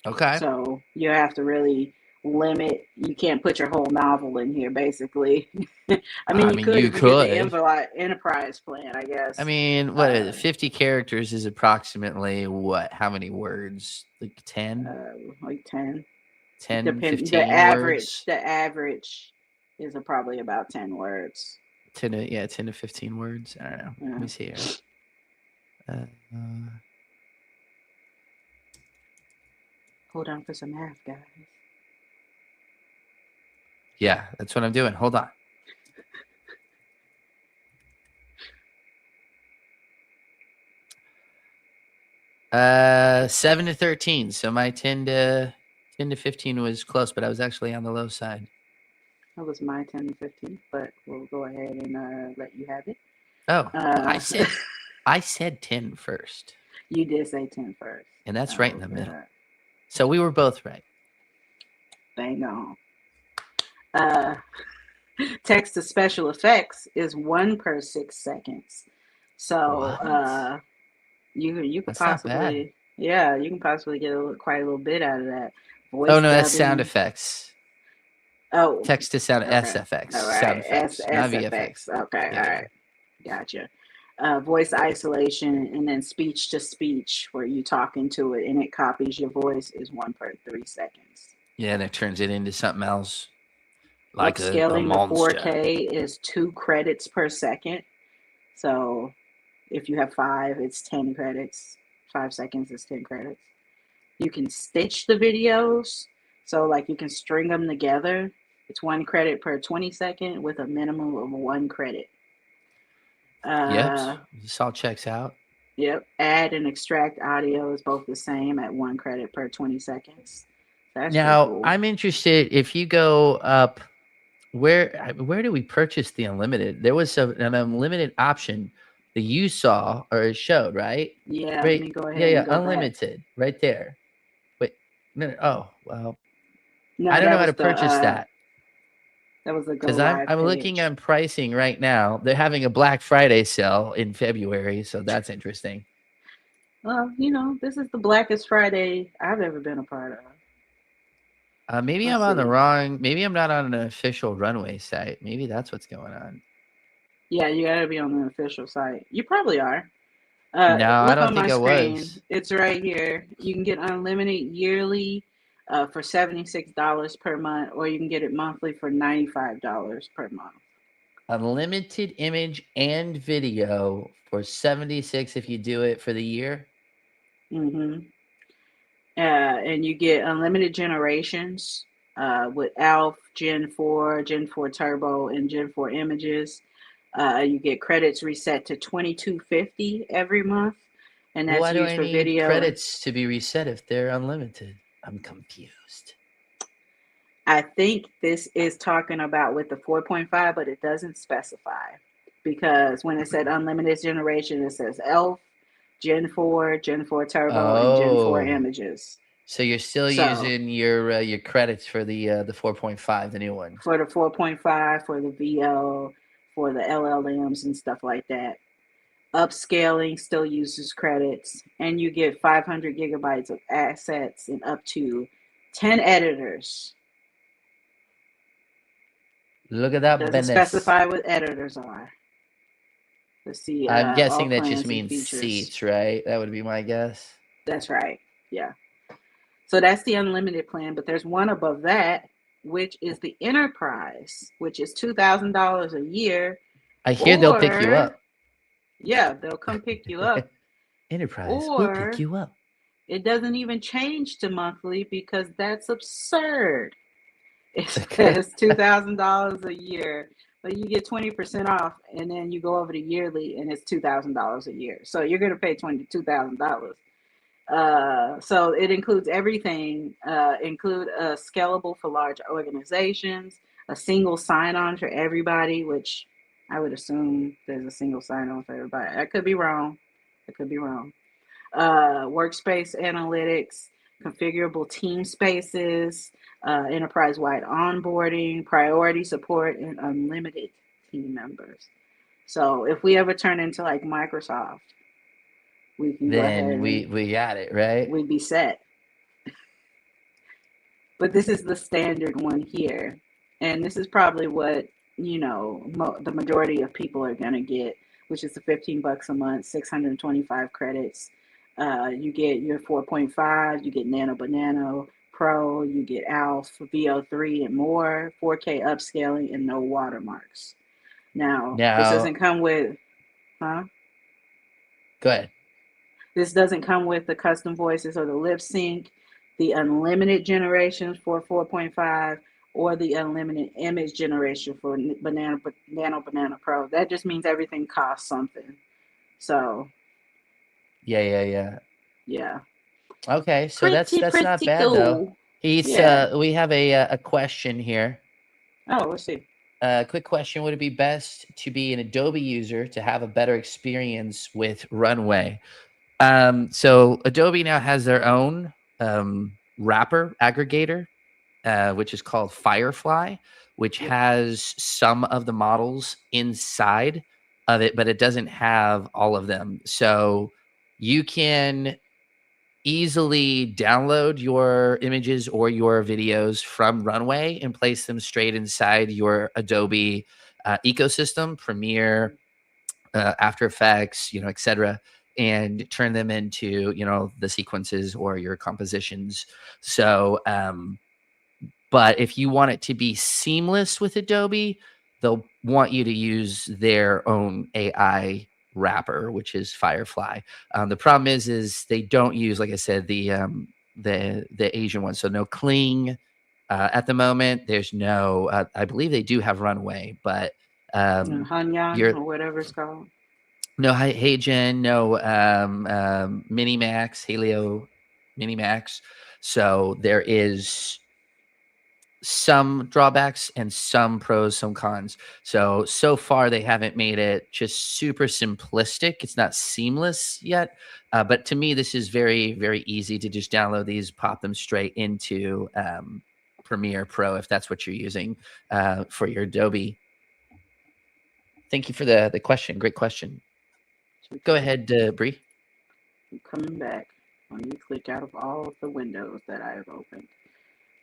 Okay. So you have to really limit. You can't put your whole novel in here, basically. I mean, you could if you get the enterprise plan, I guess. I mean, what is it? 50 characters is approximately what? How many words? Like 10? Like 10. 10, 15 words. words? The average is probably about 10 words. 10 to 15 words. I don't know. Yeah. Let me see here. Hold on for some math, guys. Yeah, that's what I'm doing. Hold on. Uh, 7 to 13. So my 10 to 15 was close, but I was actually on the low side. That was my 10 to 15, but we'll go ahead and let you have it. Oh, I said 10 first. You did say 10 first. And that's right in the middle. So we were both right. Bang on. Text to special effects is 1 per 6 seconds. So you could possibly, you can possibly get quite a little bit out of that. Voice no, that's dubbing. sound effects. Oh, text to sound, okay. SFX. All right. Sound effects, not SFX. VFX. Okay, Yeah. all right. Gotcha. Voice isolation, and then speech to speech, where you talk into it and it copies your voice, is 1 per 3 seconds. Yeah, and it turns it into something else. Like upscaling a to 4K is 2 credits per second. So if you have 5, it's 10 credits. 5 seconds is 10 credits. You can stitch the videos. So like you can string them together. It's 1 credit per 20 second with a minimum of 1 credit. Yep, this all checks out. Yep. Add and extract audio is both the same at 1 credit per 20 seconds. That's now cool. I'm interested, if you go up, where do we purchase the unlimited? There was an unlimited option that you saw or showed, right? Yeah, right. Let me go ahead. Yeah, unlimited, back. right there. Wait, no. Oh, well, no, I don't know how to purchase that. That was a because I'm looking on pricing right now. They're having a Black Friday sale in February, so that's interesting. Well, this is the Blackest Friday I've ever been a part of. Maybe I'm on the wrong. Maybe I'm not on an official Runway site. Maybe that's what's going on. Yeah, you gotta be on the official site. You probably are. No, I don't think I was. It's right here. You can get unlimited yearly for $76 per month, or you can get it monthly for $95 per month. Unlimited image and video for 76 if you do it for the year. Mm-hmm. And you get unlimited generations with ALF, Gen 4, Gen 4 Turbo, and Gen 4 images. You get credits reset to $22.50 every month, and that's Why do used I for need video. credits to be reset if they're unlimited? I'm confused. I think this is talking about with the 4.5, but it doesn't specify, because when it said unlimited generation, it says ELF, Gen 4, Gen 4 Turbo, and Gen 4 Oh. images. So you're still So- using your credits for the 4.5, the new one. For the 4.5, for the VO, for the LLMs and stuff like that. Upscaling still uses credits, and you get 500 gigabytes of assets and up to 10 editors. Look at that Doesn't business. specify what editors are. Let's see. I'm guessing all that plans just and means features. seats, right? That would be my guess. That's right. Yeah. So that's the unlimited plan, but there's one above that, which is the enterprise, which is $2,000 a year. I hear they'll pick you Or- up. Yeah, they'll come pick you up. Enterprise will Or- pick you up. It doesn't even change to monthly because that's absurd. It Okay. says $2,000 a year, but you get 20% off, and then you go over to yearly, and it's $2,000 a year. So you're going to pay $22,000. So it includes everything. Include a scalable for large organizations, a single sign-on for everybody, which I would assume there's a single sign-on for everybody. I could be wrong. Workspace analytics, configurable team spaces, enterprise-wide onboarding, priority support, and unlimited team members. So if we ever turn into like Microsoft, we can go ahead Then and we got it, right? we'd be set. But this is the standard one here, and this is probably what the majority of people are gonna get, which is the $15 a month, 625 credits. You get your 4.5, you get Nano Banana Pro, you get ALF, VO3, and more, 4K upscaling, and no watermarks. Now this doesn't come with, Go ahead. This doesn't come with the custom voices or the lip sync, the unlimited generations for 4.5, or the unlimited image generation for Nano Banana Pro. That just means everything costs something. So Yeah. yeah. Okay, so that's not Pretty bad though. cool. He's Yeah. We have a question here. Oh, let's see. Quick question: would it be best to be an Adobe user to have a better experience with Runway? So Adobe now has their own wrapper aggregator, which is called Firefly, which has some of the models inside of it, but it doesn't have all of them. So you can easily download your images or your videos from Runway and place them straight inside your Adobe ecosystem, Premiere, After Effects, etc., and turn them into, the sequences or your compositions. So, but if you want it to be seamless with Adobe, they'll want you to use their own AI wrapper, which is Firefly. The problem is they don't use, like I said, the Asian one. So no Kling at the moment. There's no. I believe they do have Runway, but Hanyan or whatever it's called. no Heijen, no Minimax, Helio Minimax. So there is some drawbacks and some pros, some cons. So far they haven't made it just super simplistic. It's not seamless yet, but to me this is very, very easy to just download these, pop them straight into Premiere Pro if that's what you're using for your Adobe. Thank you for the question. Great question. Go ahead, Brie. I'm coming back. Let me click out of all of the windows that I have opened.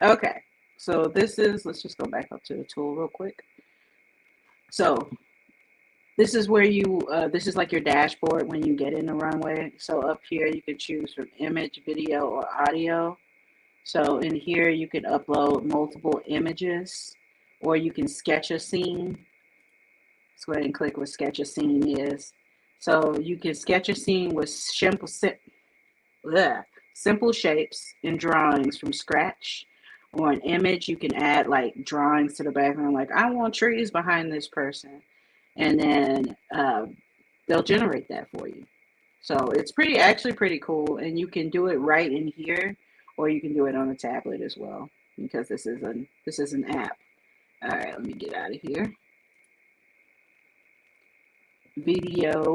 Okay. So let's just go back up to the tool real quick. So this is where this is like your dashboard when you get in the Runway. So up here, you can choose from image, video, or audio. So in here, you can upload multiple images, or you can sketch a scene. Let's go ahead and click what sketch a scene is. So you can sketch a scene with simple shapes and drawings from scratch. Or an image, you can add like drawings to the background, like I want trees behind this person. And then they'll generate that for you. So it's actually pretty cool, and you can do it right in here, or you can do it on a tablet as well, because this is an app. All right, let me get out of here. Video.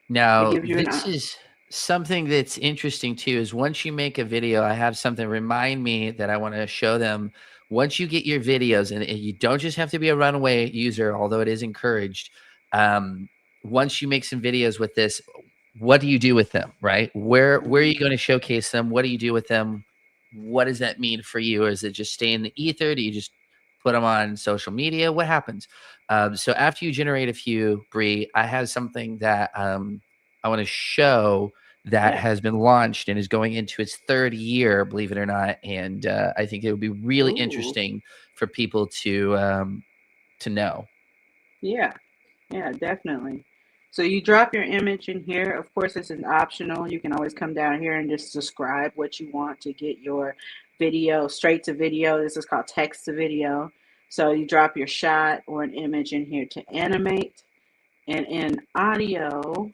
Now, this is something that's interesting too, is once you make a video, I have something remind me that I want to show them. Once you get your videos, and you don't just have to be a Runway user, although it is encouraged. Once you make some videos with this, what do you do with them, right? Where are you going to showcase them? What do you do with them? What does that mean for you? Or is it just stay in the ether? Do you just put them on social media? What happens? So after you generate a few, Brea, I have something that I want to show that has been launched and is going into its 3rd year, believe it or not. And I think it would be really interesting for people to know. Yeah, definitely. So you drop your image in here. Of course, this is optional. You can always come down here and just describe what you want to get your video straight to video. This is called text to video. So you drop your shot or an image in here to animate. And in audio,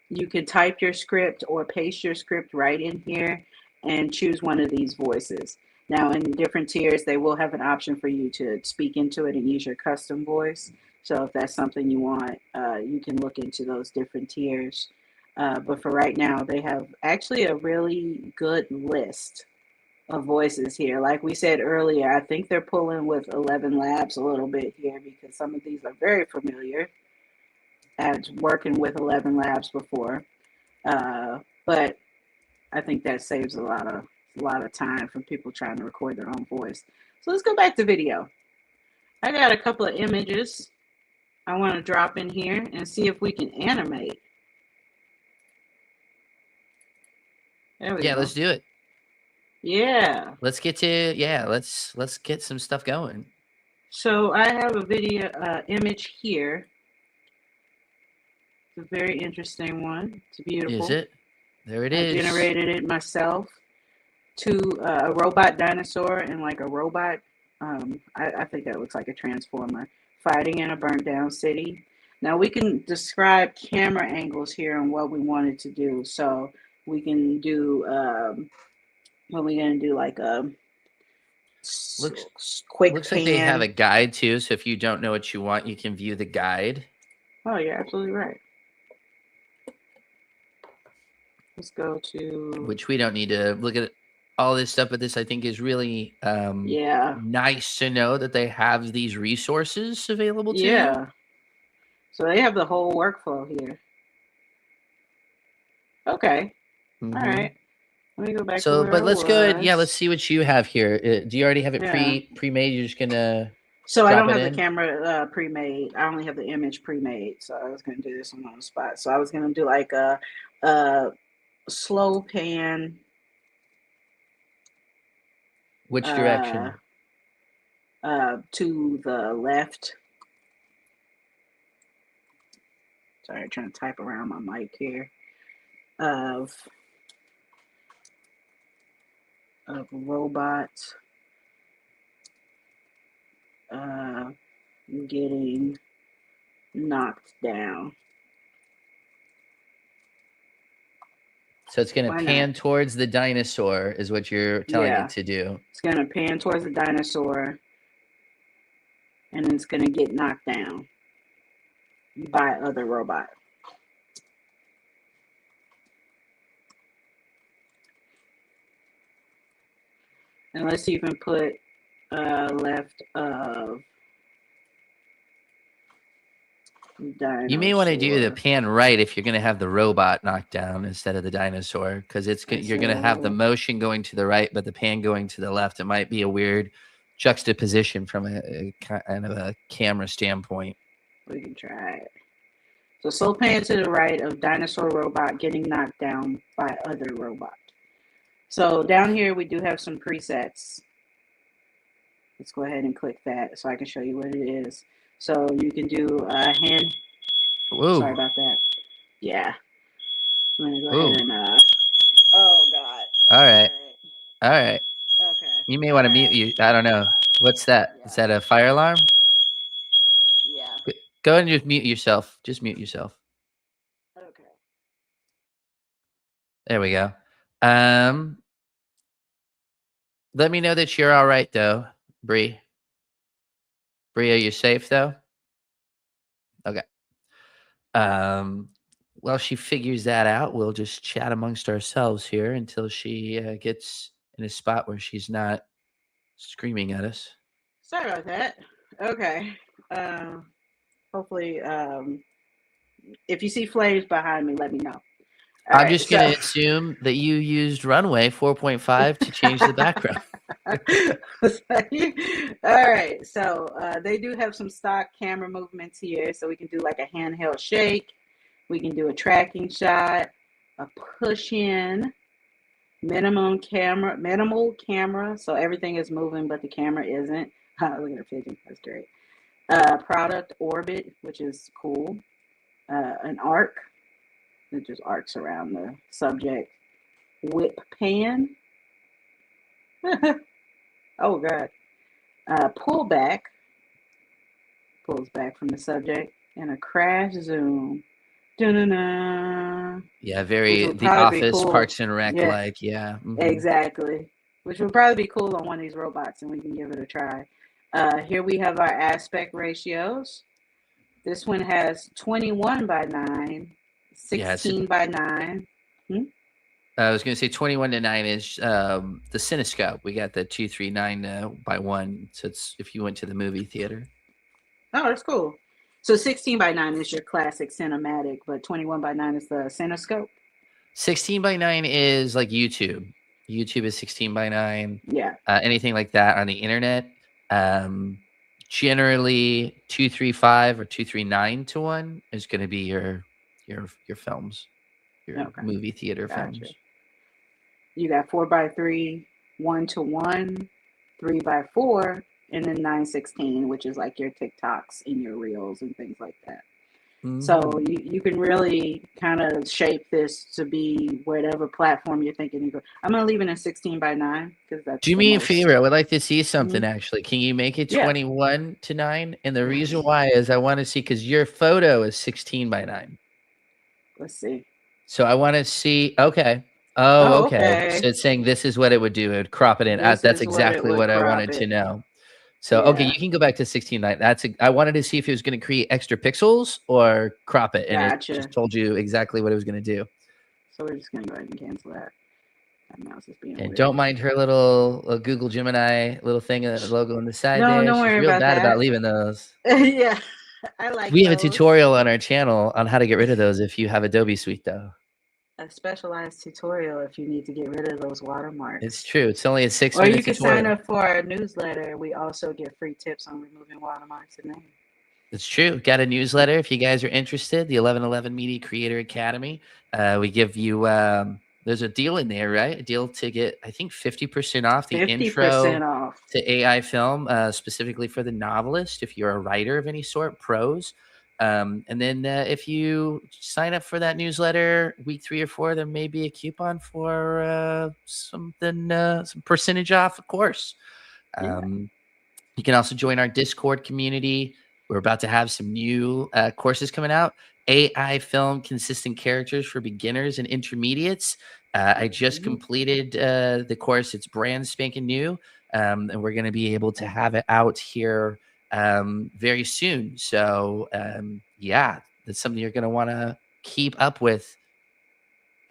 you can type your script or paste your script right in here and choose one of these voices. Now, in different tiers, they will have an option for you to speak into it and use your custom voice. So if that's something you want, you can look into those different tiers. But for right now, they have actually a really good list of voices here. Like we said earlier, I think they're pulling with 11 Labs a little bit here, because some of these are very familiar at working with 11 Labs before. But I think that saves a lot of time from people trying to record their own voice. So let's go back to video. I got a couple of images I want to drop in here and see if we can animate. There we go. Let's do it. Yeah. Let's get to let's get some stuff going. So I have a video image here. It's a very interesting one. It's beautiful. Is it? There it is. I generated it myself to a robot dinosaur and like a robot. I think that looks like a transformer fighting in a burnt down city. Now we can describe camera angles here and what we wanted to do. So we can do what we're gonna do, like a quick looks pan. like they have a guide too. So if you don't know what you want, you can view the guide. Oh, you're absolutely right. Let's go to, which we don't need to look at all this stuff, but this I think is really nice to know that they have these resources available to you. So they have the whole workflow here. Okay. All right. Let me go back to where but let's go ahead. Yeah, was. let's see what you have here. Do you already have it pre-made? You're just gonna So I don't have the camera pre-made. I only have the image pre-made. So I was gonna do this on the spot. So I was gonna do like a slow pan. Which direction? To the left. Sorry, trying to type around my mic here. Of robots getting knocked down. So it's going to pan towards the dinosaur is what you're telling it to do. It's going to pan towards the dinosaur, and it's going to get knocked down by other robot. And let's see if you can put left of dinosaur. You may want to do the pan right if you're going to have the robot knocked down instead of the dinosaur, because you're going to have the motion going to the right, but the pan going to the left. It might be a weird juxtaposition from a kind of a camera standpoint. We can try it. So slow pan to the right of dinosaur robot getting knocked down by other robot. So down here, we do have some presets. Let's go ahead and click that so I can show you what it is. So you can do a hand. Whoa. Sorry about that. Yeah. I'm going to go Ooh. ahead and, oh God. All right. All right. Okay. You may want to mute you. I don't know. What's that? Is that a fire alarm? Yeah. Go ahead and just mute yourself. Just mute yourself. Okay. There we go. Let me know that you're all right, though, Bree. Bree, are you safe, though? Okay. While she figures that out, we'll just chat amongst ourselves here until she gets in a spot where she's not screaming at us. Sorry about that. Okay. Hopefully, if you see flames behind me, let me know. I'm just going to assume that you used Runway 4.5 to change the background. All right. So they do have some stock camera movements here. So we can do like a handheld shake. We can do a tracking shot, a push in, minimal camera. So everything is moving, but the camera isn't. Look at her fidget. That's great. Product orbit, which is cool. An arc. It just arcs around the subject. Whip pan. Oh, God. Pullback. Pulls back from the subject. And a crash zoom. Dun-dun-dun. Yeah, very The Office, cool. Parks and Rec, Yeah, like, yeah. Mm-hmm. Exactly. Which would probably be cool on one of these robots, and we can give it a try. Here we have our aspect ratios. This one has 21 by 9, 16 by 9. I was going to say 21 to 9 is the Cinescope. We got the 239 by 1. So it's if you went to the movie theater. Oh, that's cool. So 16 by 9 is your classic cinematic, but 21 by 9 is the Cinescope. 16 by 9 is like YouTube. YouTube is 16 by 9. Yeah. Anything like that on the internet. Generally 235 or 239 to 1 is going to be your films, your movie theater films. You got 4 by 3, 1 to 1, 3 by 4, and then 9:16, which is like your TikToks and your reels and things like that. Mm-hmm. So you can really kind of shape this to be whatever platform you're thinking you go. I'm gonna leave it in 16 by 9 because that's. Do me a favor. I would like to see something actually. Can you make it 21 to 9? And the reason why is I want to see because your photo is 16 by 9. Let's see. So I want to see. Okay. Oh, okay. So it's saying this is what it would do. It would crop it in. That's exactly what I wanted to know. So, okay, you can go back to 16:9. I wanted to see if it was going to create extra pixels or crop it. And it just told you exactly what it was going to do. So we're just going to go ahead and cancel that. That mouse is being weird. Don't mind her little Google Gemini little thing, logo on the side there. Don't worry She's real about bad that. about leaving those. Yeah, I like We have a tutorial on our channel on how to get rid of those if you have Adobe Suite, though. A specialized tutorial if you need to get rid of those watermarks. It's true. It's only a 6-minute tutorial. Or you can sign up for our newsletter. We also get free tips on removing watermarks in there. It's true. Got a newsletter if you guys are interested. The 1111 Media Creator Academy. We give you there's a deal in there, right? A deal to get, I think, 50% off the 50% intro to AI film, specifically for the novelist. If you're a writer of any sort, prose. And then if you sign up for that newsletter week 3 or 4, there may be a coupon for some percentage off, of course. You can also join our Discord community. We're about to have some new courses coming out. AI film consistent characters for beginners and intermediates. I just completed the course. It's brand spanking new. And we're going to be able to have it out here very soon. So yeah, that's something you're going to want to keep up with.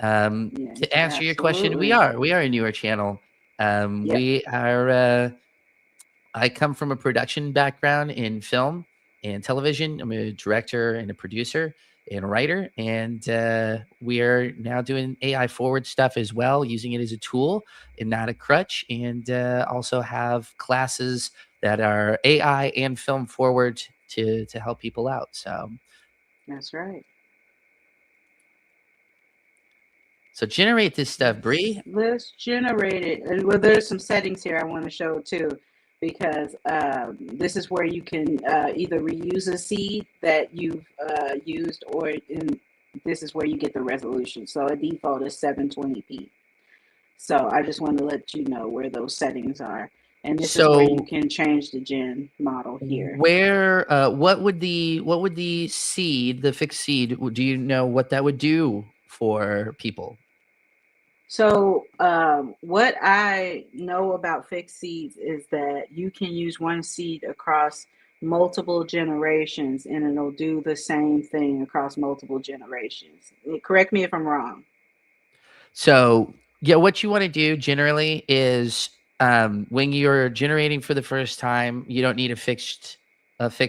To answer your question, we are a newer channel. We are I come from a production background in film and television. I'm a director and a producer and a writer, and we are now doing AI forward stuff as well, using it as a tool and not a crutch, and also have classes that are AI and film forward to help people out. So that's right. So generate this stuff, Bree. Let's generate it. Well, there's some settings here I want to show too, because this is where you can either reuse a seed that you've used, or this is where you get the resolution. So a default is 720p. So I just wanted to let you know where those settings are. And this is where you can change the gen model here. Where what would the seed, the fixed seed, do you know what that would do for people? So what I know about fixed seeds is that you can use one seed across multiple generations and it'll do the same thing across multiple generations. Correct me if I'm wrong. So yeah, what you want to do generally is when you're generating for the first time, you don't need a fixed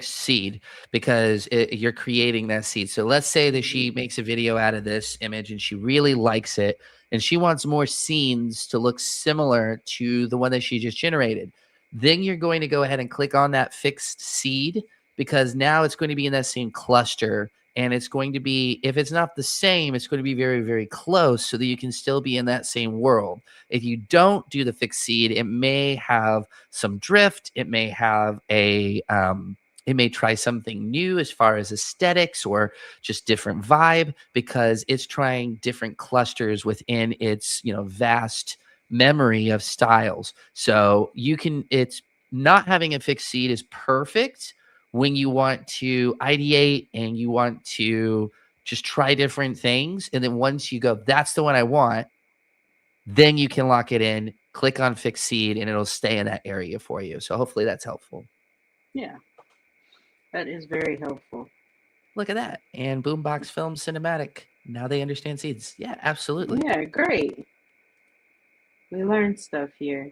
seed because you're creating that seed. So let's say that she makes a video out of this image and she really likes it and she wants more scenes to look similar to the one that she just generated. Then you're going to go ahead and click on that fixed seed because now it's going to be in that same cluster. And it's going to be, if it's not the same, it's going to be very, very close so that you can still be in that same world. If you don't do the fixed seed, it may have some drift. It may have it may try something new as far as aesthetics or just different vibe because it's trying different clusters within its, vast memory of styles. So it's not having a fixed seed is perfect when you want to ideate and you want to just try different things. And then once you go, that's the one I want, then you can lock it in, click on fixed seed, and it'll stay in that area for you. So hopefully that's helpful. Yeah, that is very helpful. Look at that. And Boombox Film Cinematic. Now they understand seeds. Yeah, absolutely. Yeah, great. We learned stuff here.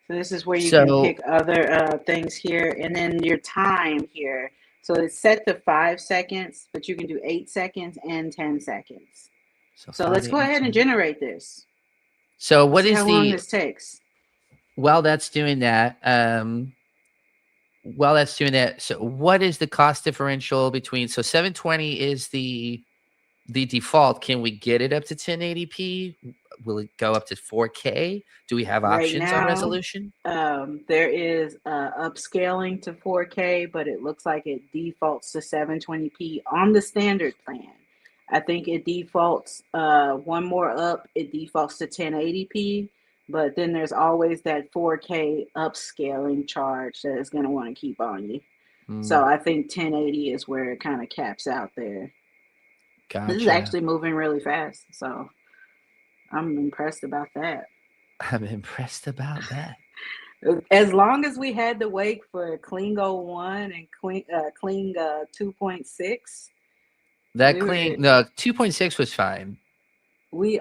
So this is where you can pick other things here, and then your time here. So it's set to 5 seconds, but you can do 8 seconds and 10 seconds. So let's go ahead and generate this. So what is how long this takes? While that's doing that, so what is the cost differential between? So 720 is the default. Can we get it up to 1080p? Will it go up to 4K? Do we have options on resolution? There is upscaling to 4K, but it looks like it defaults to 720p on the standard plan. I think it defaults one more up. It defaults to 1080p, but then there's always that 4K upscaling charge that is going to want to keep on you. So I think 1080 is where it kind of caps out there. Gotcha. This is actually moving really fast, so I'm impressed about that. I'm impressed about that. As long as we had to wait for Kling 01 and Kling 2.6. That Kling, no, 2.6 was fine. We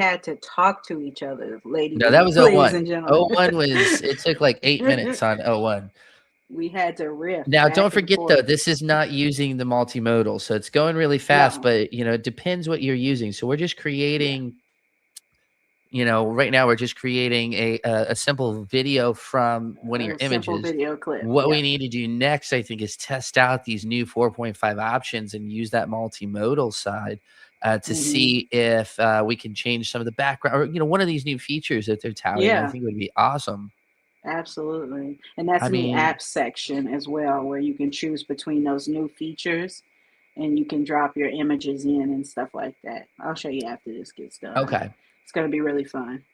had to talk to each other, ladies. No, that was 01. And gentlemen. 01 was, it took like 8 minutes on 01. We had to riff. Now, don't forget though, this is not using the multimodal, so it's going really fast. No. But it depends what you're using. So we're just creating. Yeah. Right now we're just creating a simple video from one of your images. Simple video clip. What we need to do next, I think, is test out these new 4.5 options and use that multimodal side to see if we can change some of the background or one of these new features that they're touting. Yeah. I think would be awesome. Absolutely. And that's in the apps section as well, where you can choose between those new features and you can drop your images in and stuff like that. I'll show you after this gets done. Okay. It's going to be really fun.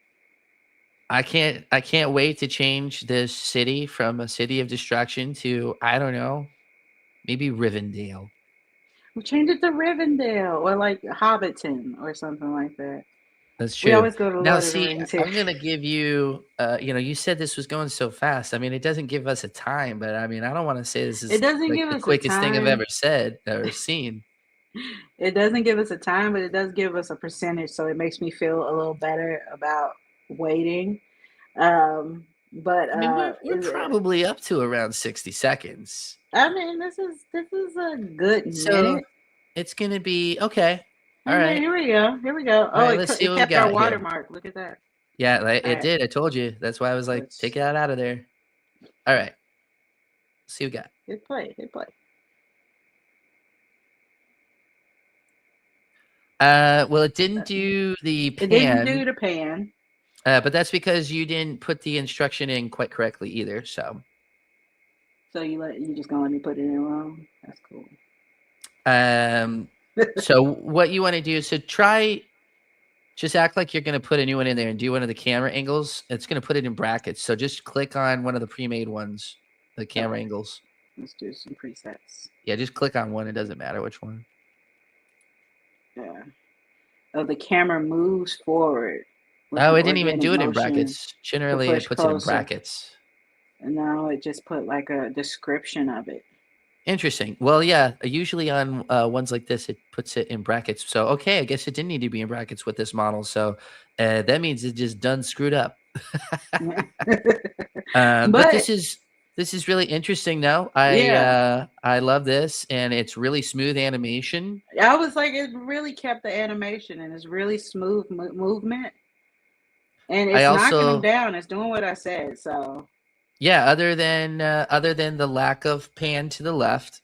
I can't wait to change this city from a city of destruction to, I don't know, maybe Rivendell. We'll change it to Rivendell or like Hobbiton or something like that. That's true. We always go to now, see, I'm going to give you, you said this was going so fast. I mean, it doesn't give us a time, but I mean, I don't want to say this is the quickest thing I've ever said or seen. It doesn't give us a time, but it does give us a percentage. So it makes me feel a little better about waiting. But I mean, we're probably up to around 60 seconds. I mean, this is a good minute. It's going to be okay. All right. Here we go. Oh, right, let's see what we got. Our watermark. Look at that. Yeah, it did. I told you. That's why I was like, take it out of there. All right. Let's see what we got. Hit play. Well, it didn't do the It didn't pan, do the pan. but that's because you didn't put the instruction in quite correctly either. So, So you just gonna let me put it in wrong? That's cool. so what you want to do is just act like you're going to put a new one in there and do one of the camera angles. It's going to put it in brackets. So just click on one of the pre-made ones, the camera angles. Let's do some presets. Yeah, just click on one. It doesn't matter which one. Yeah. Oh, the camera moves forward. Oh, it didn't even do it in brackets. Generally, it puts it in brackets. And now it just put like a description of it. Interesting. Well, yeah, usually on ones like this, it puts it in brackets. So, okay, I guess it didn't need to be in brackets with this model. So that means it just done screwed up. But this is really interesting. Now, I love this, and it's really smooth animation. I was like, it really kept the animation, and it's really smooth movement, and it's knocking them down. It's doing what I said. So. Yeah, other than the lack of pan to the left,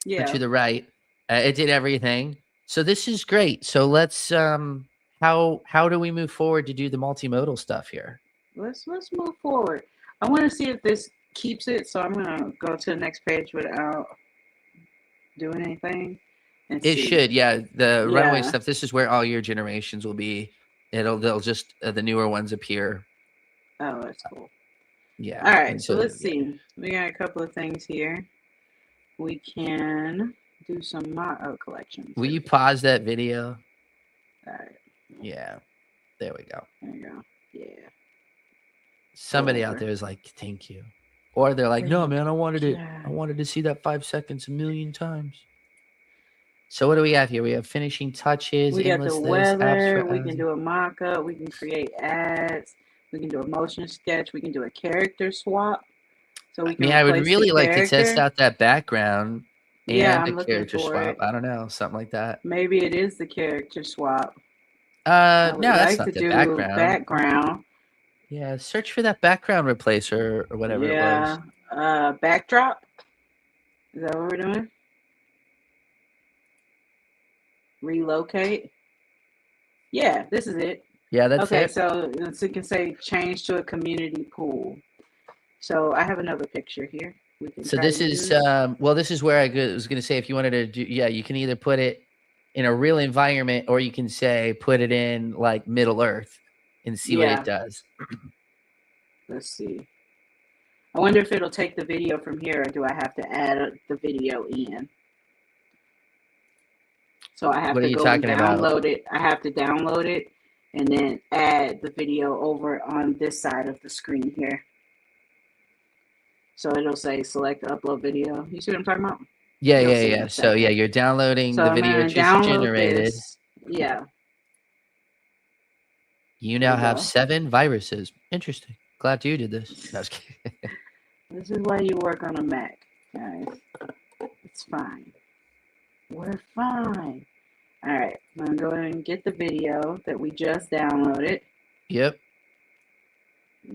or to the right, it did everything. So this is great. So let's how do we move forward to do the multimodal stuff here? Let's move forward. I want to see if this keeps it. So I'm gonna go to the next page without doing anything. It should, yeah. The runway stuff. This is where all your generations will be. They'll just the newer ones appear. Oh, that's cool. Yeah. All right, so let's see. We got a couple of things here. We can do some model collections. Will you pause that video? All right. Yeah. There we go. There you go. Yeah. Somebody out there is like, thank you. Or they're like, no, man, I wanted to see that 5 seconds a million times. So what do we have here? We have finishing touches. We got the weather. We can do a mock-up. We can create ads. We can do a motion sketch. We can do a character swap. So we can. I would really like to test out that background and the character swap. I don't know, something like that. Maybe it is the character swap. No, that's not the background. Yeah, search for that background replacer or whatever it was. Backdrop. Is that what we're doing? Relocate. Yeah, this is it. Yeah, that's okay. it. So you can say change to a community pool. So I have another picture here. So this is this is where I was going to say if you wanted to do you can either put it in a real environment or you can say put it in like Middle Earth and see what it does. Let's see. I wonder if it'll take the video from here or do I have to add the video in? So I have to go and download it. I have to download it and then add the video over on this side of the screen here. So it'll say select upload video. You see what I'm talking about? Yeah. So you're downloading the video it just generated. Yeah. You now have 7 viruses. Interesting. Glad you did this. No, I was kidding. This is why you work on a Mac, guys. It's fine. We're fine. All right. I'm going to go ahead and get the video that we just downloaded. Yep.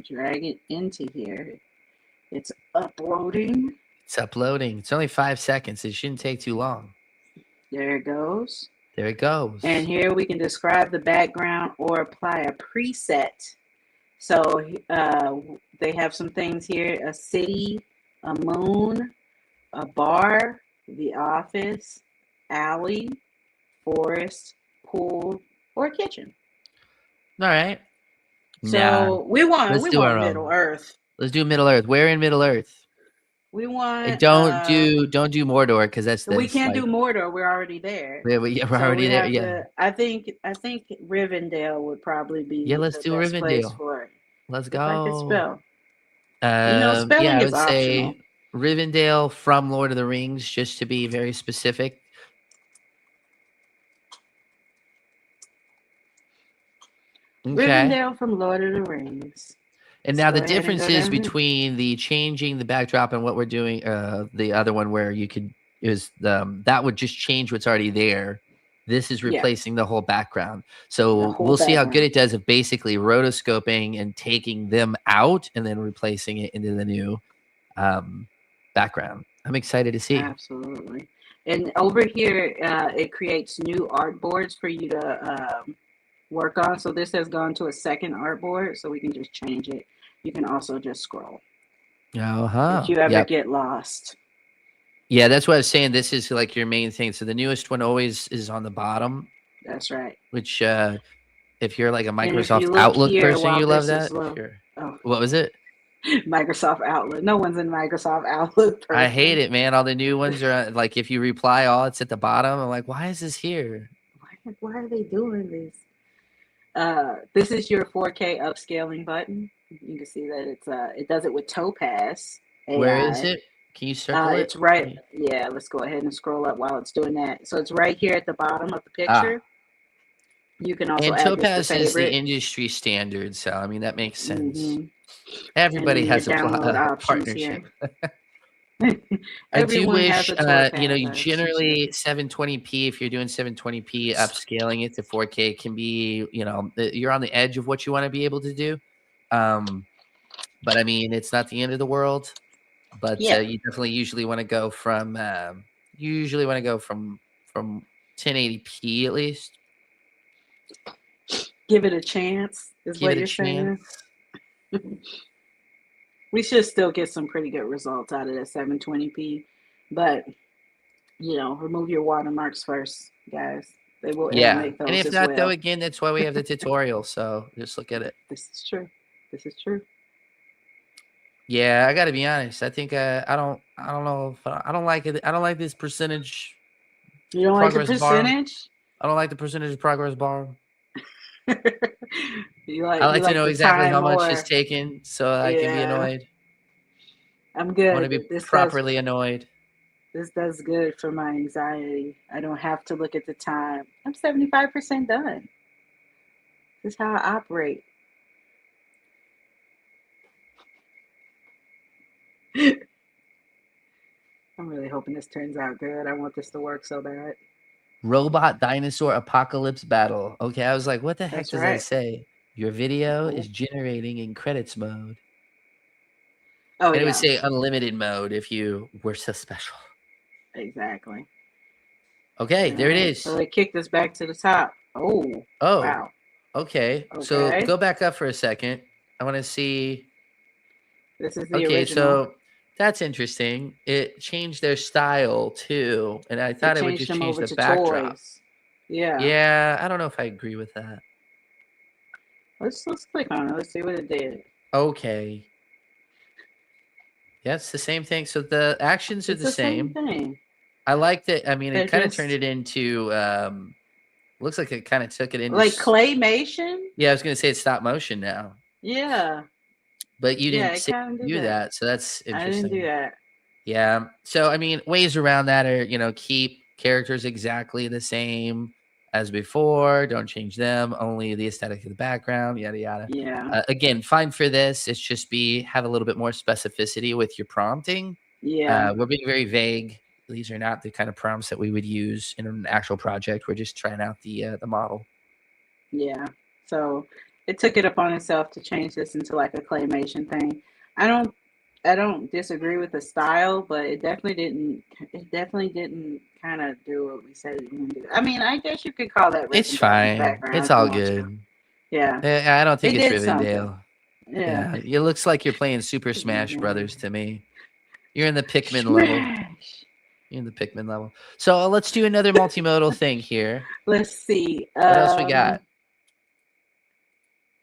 Drag it into here. It's uploading. It's uploading. It's only 5 seconds. It shouldn't take too long. There it goes. There it goes. And here we can describe the background or apply a preset. So they have some things here. A city, a moon, a bar, the office, alley, forest, pool, or kitchen. All right. So we want Middle Earth. Let's do Middle Earth. Where in Middle Earth? We want. Don't do Mordor because that's we can't do Mordor. We're already there. We're already there. Yeah. I think Rivendell would probably be. Yeah, let's do Rivendell. For it. Let's go. If I could spell. Spelling I would say Rivendell from Lord of the Rings, just to be very specific. Okay. Rivendell from Lord of the Rings. And now the differences between the changing the backdrop and what we're doing, the other one where you could that would just change what's already there. This is replacing the whole background. So we'll see how good it does of basically rotoscoping and taking them out and then replacing it into the new background. I'm excited to see. Absolutely. And over here, it creates new artboards for you to work on. So this has gone to a second artboard, so we can just change it. You can also just scroll if you ever Yep. get lost. Yeah, that's what I was saying. This is like your main thing. So the newest one always is on the bottom, That's right. which if you're like a And if Microsoft you look Outlook here person, while you love this is that. low, oh, What was it? Microsoft Outlook. No one's in Microsoft Outlook person. I hate it, man. All the new ones are like, if you reply all, it's at the bottom. I'm like, why is this here? Why are they doing this? This is your 4K upscaling button. You can see that it does it with Topaz AI. Where is it? Can you circle it? It's right. Yeah, let's go ahead and scroll up while it's doing that. So it's right here at the bottom of the picture. You can also And add Topaz this to is the favorite. industry standard, so I mean that makes sense. Mhm. Everybody And has a your download options partnership. here. I do Everyone wish, has a Topaz you options generally here. 720p, if you're doing 720p, upscaling it to 4K can be, you're on the edge of what you want to be able to do. But I mean, it's not the end of the world. But Yeah. you definitely usually want to go from 1080p at least. Give it a chance, is Give what it a you're saying. chance. We should still get some pretty good results out of that 720p, but remove your watermarks first, guys. They will Yeah, animate and those if as not, though, well. again, that's why we have the tutorial. So just look at it. This is true. This is true. Yeah, I got to be honest. I think I don't know if I don't like it. I don't like this percentage. You don't like the Progress bar. percentage? I don't like the percentage progress bar. you I like to know the exactly time how much more. is taken so I can be annoyed. I'm I want to good. be properly annoyed. This does good for my anxiety. I don't have to look at the time. I'm 75% done. This is how I operate. I'm really hoping this turns out good. I want this to work so bad. Robot dinosaur apocalypse battle. Okay, I was like, what the heck That's does right. that say? Your video Cool. is generating in credits mode. Oh, And it yeah. would say unlimited mode if you were so special. Exactly. Okay, there it is. So they kicked us back to the top. Oh, wow. Okay. So Okay. go back up for a second. I want to see. This is the Okay, original. so that's interesting. It changed their style too, and I thought it would changed just them change over the to backdrop. toys. Yeah. Yeah, I don't know if I agree with that. Let's click on it. Let's see what it did. Okay. Yeah, it's the same thing. So the actions are It's the same. thing. I liked it. I mean, They're it kind of just turned it into looks like it kind of took it into like claymation. Yeah, I was gonna say it's stop motion now. Yeah. But you didn't it say kind of do that, so that's I interesting. didn't do that. Yeah. So I mean, ways around that are, keep characters exactly the same as before. Don't change them. Only the aesthetic of the background. Yada yada. Yeah. Again, fine for this. It's just have a little bit more specificity with your prompting. Yeah. We're being very vague. These are not the kind of prompts that we would use in an actual project. We're just trying out the model. Yeah. So it took it upon itself to change this into like a claymation thing. I don't disagree with the style, but it definitely didn't kind of do what we said it would do. I mean, I guess you could call that It's fine. It's all good. Yeah. I don't think It it's did Rivendell. something. Yeah. It looks like you're playing Super Smash Brothers to me. You're in the Pikmin level. You're in the Pikmin level. So let's do another multimodal thing here. Let's see. What else we got?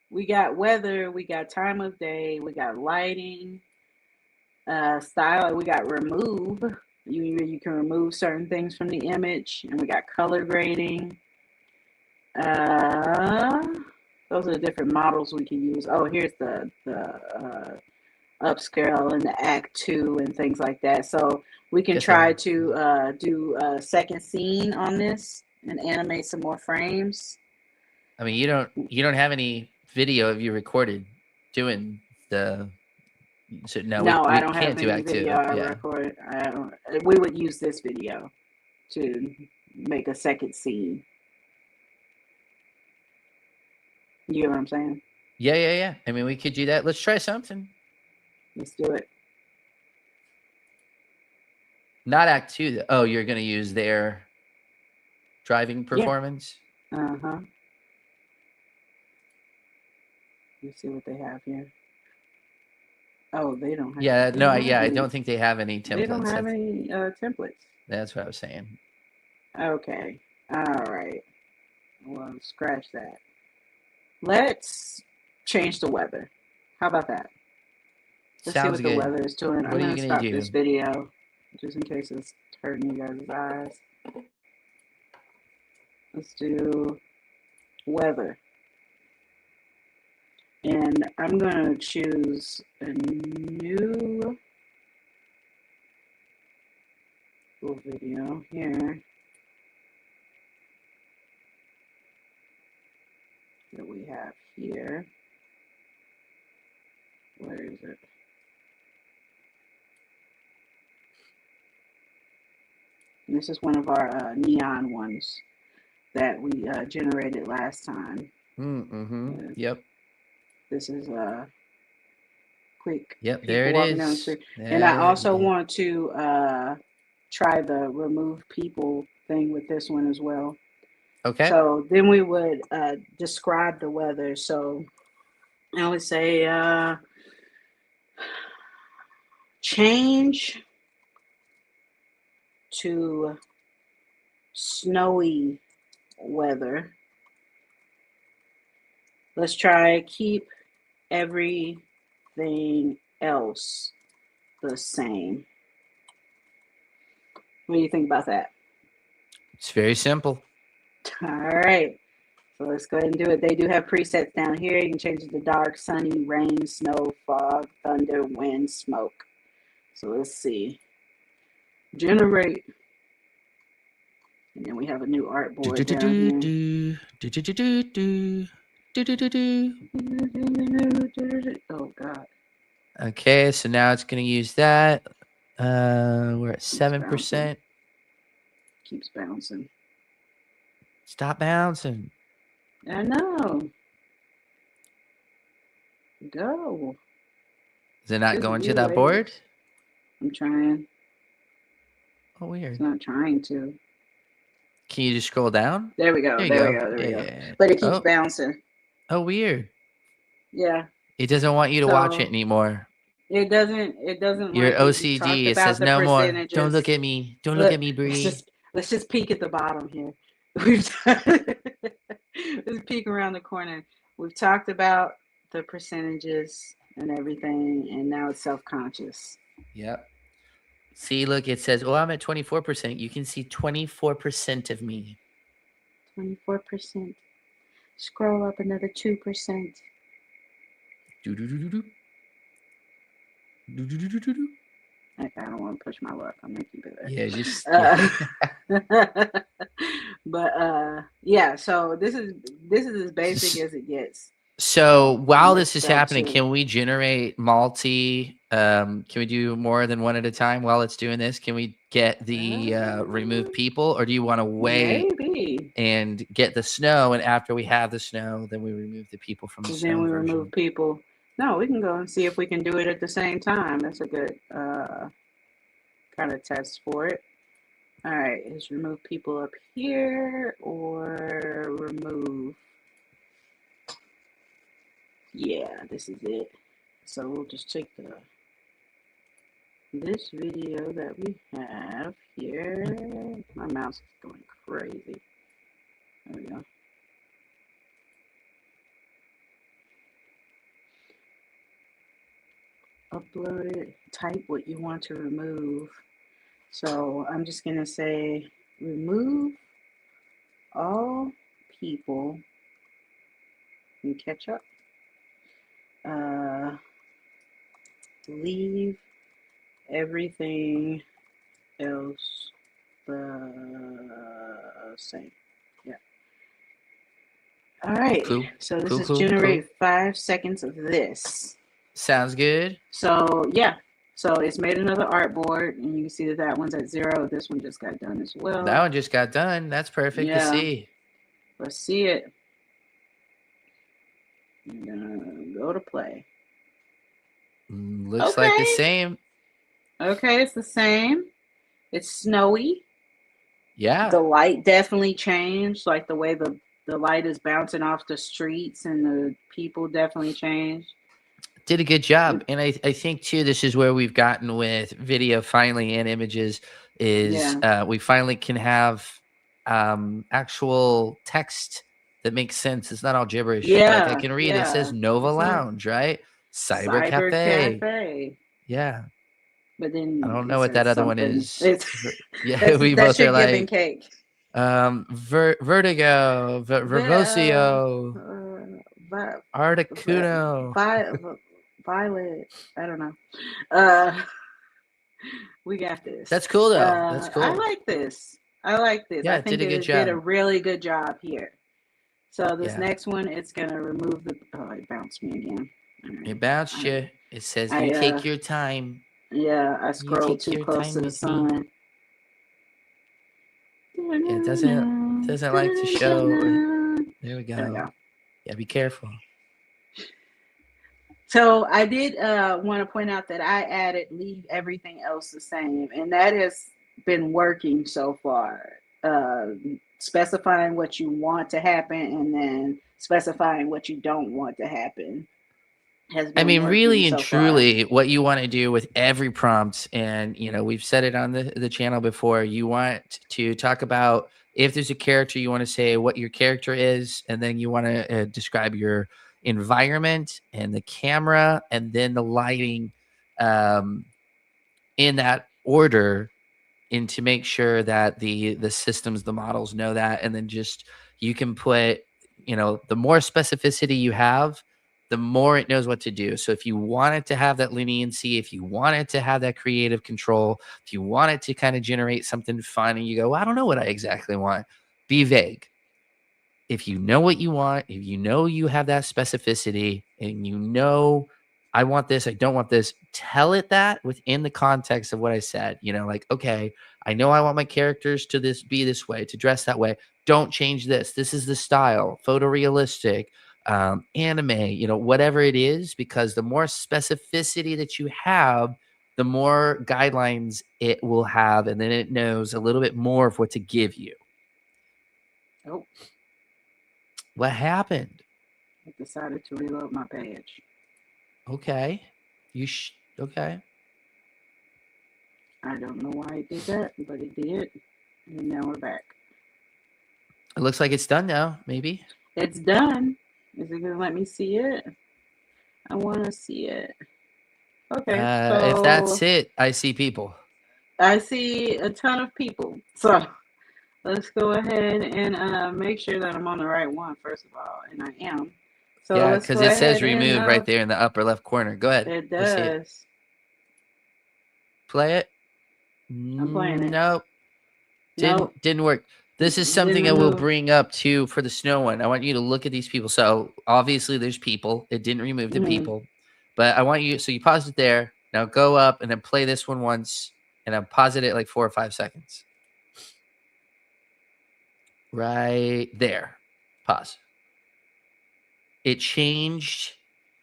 We got weather. We got time of day. We got lighting. Style. We got remove. You can remove certain things from the image, and we got color grading. Those are the different models we can use. Oh, here's the upscale and the Act 2 and things like that. So we can try to do a second scene on this and animate some more frames. I mean, you don't have any video of you recorded doing the. So no, I don't have any video I recorded. We would use this video to make a second scene. You get what I'm saying? Yeah. I mean, we could do that. Let's try something. Let's do it. Not Act 2. Oh, you're going to use their driving performance? Uh-huh. Let's see what they have here. Oh, they don't have. Yeah, they no, don't have I any- don't think they have any templates. They don't have any templates. That's what I was saying. Okay. All right. Well, scratch that. Let's change the weather. How about that? Let's Sounds see good. what the weather is doing. What I'm are you going to gonna stop do? this video just in case it's hurting you guys' eyes. Let's do weather. And I'm going to choose a new little video here that we have here. Where is it? And this is one of our neon ones that we generated last time. Mm-hmm. Yep. This is quick. Yep, people there it walking down the is. street. And I There also it is. want to try the remove people thing with this one as well. Okay. So then we would describe the weather. So I would say change to snowy weather. Let's try keep everything else the same. What do you think about that? It's very simple. All right. So let's go ahead and do it. They do have presets down here. You can change it to dark, sunny, rain, snow, fog, thunder, wind, smoke. So let's see. Generate. And then we have a new artboard down here. Oh, God. Okay, so now it's going to use that. We're at 7%. Keeps bouncing. Stop bouncing. I know. Go. Is it not Just going to you that wait. board? I'm trying. Oh, weird. It's not trying to. Can you just scroll down? There we go. There you There we go. go. There we go. Yeah. But it keeps Oh. bouncing. Oh, weird. Yeah. It doesn't want you to watch So- it anymore. It doesn't. It doesn't. Your like we OCD, talked it about says the no more. percentages. Don't look at me. Don't look at me, Bree. Let's just peek at the bottom here. Let's peek around the corner. We've talked about the percentages and everything, and now it's self-conscious. Yep. See, look, it says, oh, I'm at 24%. You can see 24% of me. 24%. Scroll up another 2%. Do-do-do-do-do. Do-do-do-do-do-do. Okay, I don't want to push my luck. I'm gonna keep it there. Yeah, just But yeah, so this is as basic as it gets. So while Let's this is go happening, to- can we generate multi? Can we do more than one at a time while it's doing this? Can we get the remove people, or do you want to wait Maybe. and get the snow, and after we have the snow, then we remove the people from the And snow then we version? remove people. No, we can go and see if we can do it at the same time. That's a good kind of test for it. All right, is remove people up here or remove? Yeah, this is it. So we'll just take this video that we have here. My mouse is going crazy. There we go. Upload it, type what you want to remove. So I'm just going to say remove all people and catch up. Leave everything else the same. Yeah. All right. Cool. So this Cool, is cool, generate 5 seconds of this. Sounds good. So yeah, so it's made another artboard, and you can see that that one's at 0. This one just got done as well. That one just got done. That's perfect to Yeah. see. Let's see it. I'm gonna go to play. Looks like the Okay. same. Okay, it's the same. It's snowy. Yeah. The light definitely changed, like the way the light is bouncing off the streets, and the people definitely changed. Did a good job. And I think too, this is where we've gotten with video finally and images is we finally can have actual text that makes sense. It's not all gibberish. Like I can read, it says Nova Lounge, right? Cyber Cafe. Yeah. But then I don't know it what that says other one something. is. Yeah, we that's both are your giving like cake. Vertigo, Verbosio, Articuno. Violet. I don't know. We got this. That's cool though. That's cool. I like this. Yeah, I think did a good it did a job. really good job here. So this next one, it's gonna remove the. Oh, it bounced me again. Right. It bounced you. It says you take your time. Yeah, I scrolled too close to the sun. It doesn't like to show. There we go. Yeah, be careful. So I did want to point out that I added leave everything else the same, and that has been working so far. Specifying what you want to happen and then specifying what you don't want to happen has been really and so truly what you want to do with every prompt, and we've said it on the channel before, you want to talk about if there's a character, you want to say what your character is, and then you want to describe your environment and the camera and then the lighting in that order, and to make sure that the systems, the models know that. And then just you can put the more specificity you have, the more it knows what to do. So if you want it to have that leniency, if you want it to have that creative control, if you want it to kind of generate something fun and you go, well, I don't know what I exactly want, be vague. If you know what you want, if you have that specificity, and I want this, I don't want this, tell it that within the context of what I said. Like, okay, I know I want my characters to be this way, to dress that way. Don't change this. This is the style, photorealistic, anime, whatever it is, because the more specificity that you have, the more guidelines it will have, and then it knows a little bit more of what to give you. Oh. What happened? I decided to reload my page. Okay. Okay. I don't know why it did that, but it did. And now we're back. It looks like it's done now, maybe. It's done. Is it going to let me see it? I want to see it. Okay. If that's it, I see people. I see a ton of people. So let's go ahead and make sure that I'm on the right one, first of all. And I am. So yeah, because it says remove right there in the upper left corner. Go ahead. It does. Play it. I'm playing it. Nope. Didn't work. This is something I will bring up too for the snow one. I want you to look at these people. So obviously there's people. It didn't remove the people. But I want you, so you pause it there. Now go up and then play this one once. And then pause it at like 4 or 5 seconds. Right there. Pause. It changed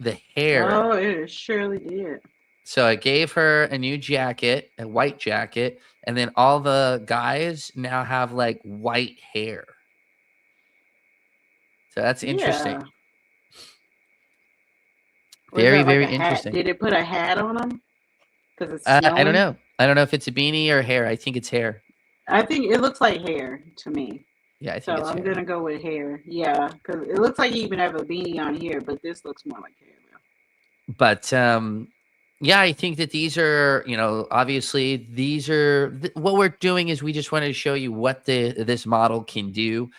the hair. Oh, it surely did. So I gave her a new jacket, a white jacket, and then all the guys now have like white hair. So that's interesting. Very, very interesting. Did it put a hat on them? Because it's I don't know. I don't know if it's a beanie or hair. I think it's hair. I think it looks like hair to me. Yeah, I think so I'm going to go with hair. Yeah, because it looks like you even have a beanie on here, but this looks more like hair. But yeah, I think that these are, obviously these are what we're doing is we just wanted to show you what this model can do,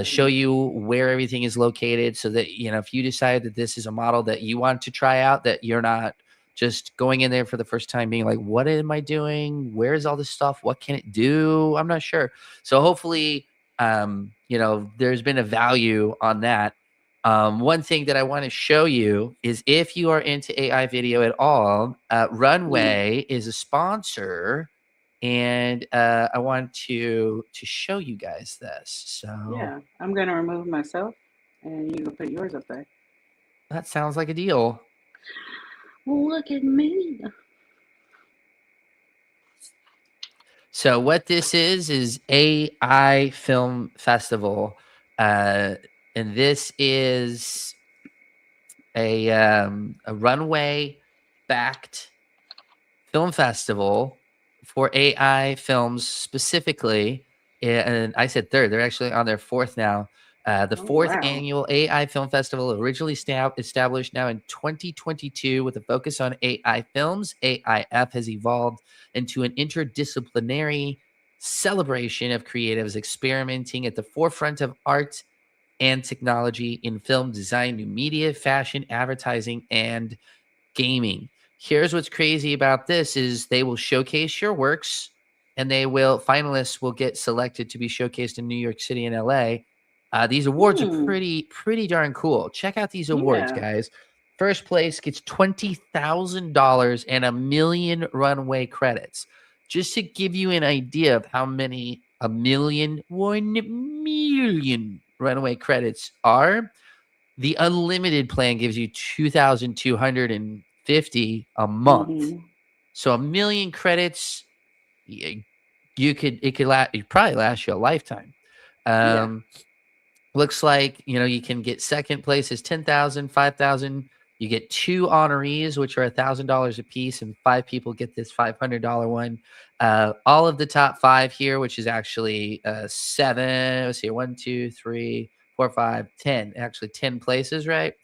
show you where everything is located, so that, if you decide that this is a model that you want to try out, that you're not just going in there for the first time being like, what am I doing? Where's all this stuff? What can it do? I'm not sure. So hopefully, there's been a value on that. One thing that I want to show you is if you are into AI video at all, Runway is a sponsor, and I want to show you guys this. So yeah, I'm going to remove myself, and you can put yours up there. That sounds like a deal. Look at me. So what this is AI Film Festival, and this is a Runway backed film festival for AI films specifically. And I said third; they're actually on their fourth now. The Oh, fourth wow. annual AI Film Festival, originally established now in 2022 with a focus on AI films. AIF has evolved into an interdisciplinary celebration of creatives experimenting at the forefront of art and technology in film design, new media, fashion, advertising, and gaming. Here's what's crazy about this is they will showcase your works, and finalists will get selected to be showcased in New York City and LA. These awards are pretty darn cool. Check out these awards, Yeah. guys. First place gets $20,000 and 1,000,000 runway credits. Just to give you an idea of how many 1,000,000 runway credits are, the unlimited plan gives you 2,250 a month. Mhm. So 1,000,000 credits, it could probably last you a lifetime. Yeah. Looks like, you can get second place is 10,000, 5,000. You get two honorees, which are $1,000 a piece, and 5 people get this $500 one. All of the top 5 here, which is actually 7. Let's see, 1, 2, 3, 4, 5, 10. Actually, 10 places, right?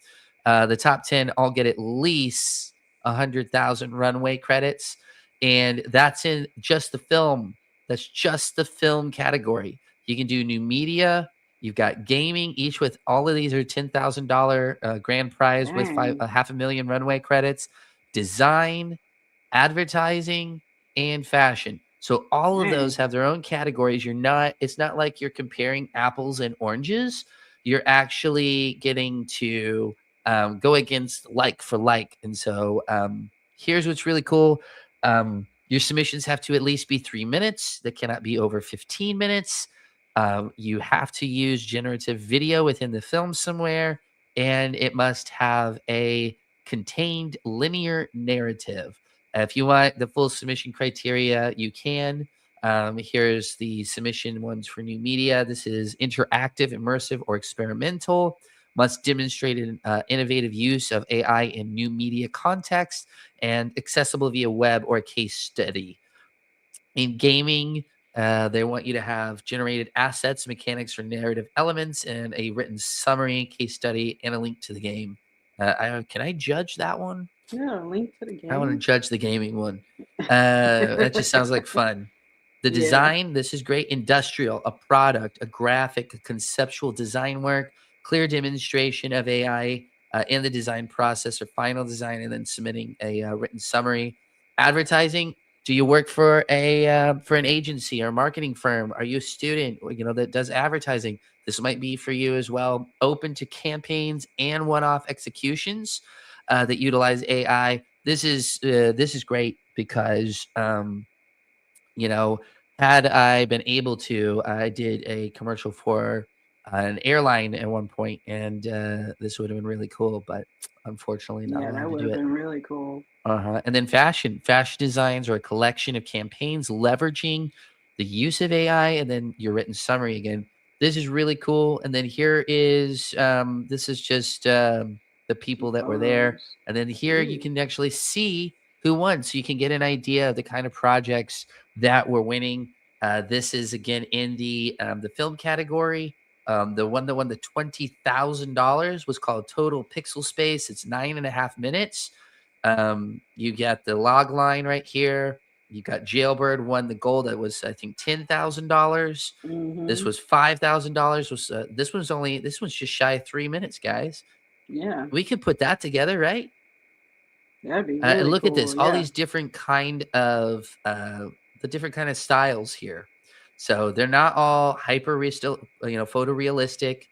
The top 10 all get at least 100,000 runway credits, and that's in just the film. That's just the film category. You can do new media. You've got gaming, each with all of these are $10,000 grand prize with Dang. 500,000 runway credits. Design, advertising, and fashion. So all of those Dang. have their own categories. It's not like you're comparing apples and oranges. You're actually getting to go against like for like. And so here's what's really cool. Your submissions have to at least be 3 minutes. They cannot be over 15 minutes. You have to use generative video within the film somewhere, and it must have a contained linear narrative. If you want the full submission criteria, you can. Here's the submission ones for new media. This is interactive, immersive, or experimental. Must demonstrate an innovative use of AI in new media context and accessible via web or case study. In gaming, they want you to have generated assets, mechanics, or narrative elements, and a written summary, case study, and a link to the game. Can I judge that one? Yeah, link to the I want to game. judge the gaming one. That just sounds like fun. The Yeah. design, this is great. Industrial, a product, a graphic, a conceptual design work, clear demonstration of AI in the design process or final design, and then submitting a written summary. Advertising, do you work for an agency or marketing firm? Are you a student, that does advertising? This might be for you as well. Open to campaigns and one-off executions that utilize AI. This is great because had I been able to, I did a commercial for an airline at one point, and this would have been really cool, but unfortunately not Yeah, allowed that to would do have it. been really cool. And then fashion designs are a collection of campaigns leveraging the use of AI, and then your written summary again. This is really cool. And then here is this is just the people that were there, Photos. and then here you Ooh. can actually see who won, so you can get an idea of the kind of projects that were winning. This is again in the film category. The one that won the $20,000 was called Total Pixel Space. It's 9.5 minutes. You got the log line right here. You got Jailbird won the gold. That was, I think, $10,000. This Mhm. was $5,000. This one's just shy of 3 minutes, guys. Yeah, We could put that together, right? that'd be And really look cool. at this, all Yeah. these different kind of the different kind of styles here. So they're not all photorealistic.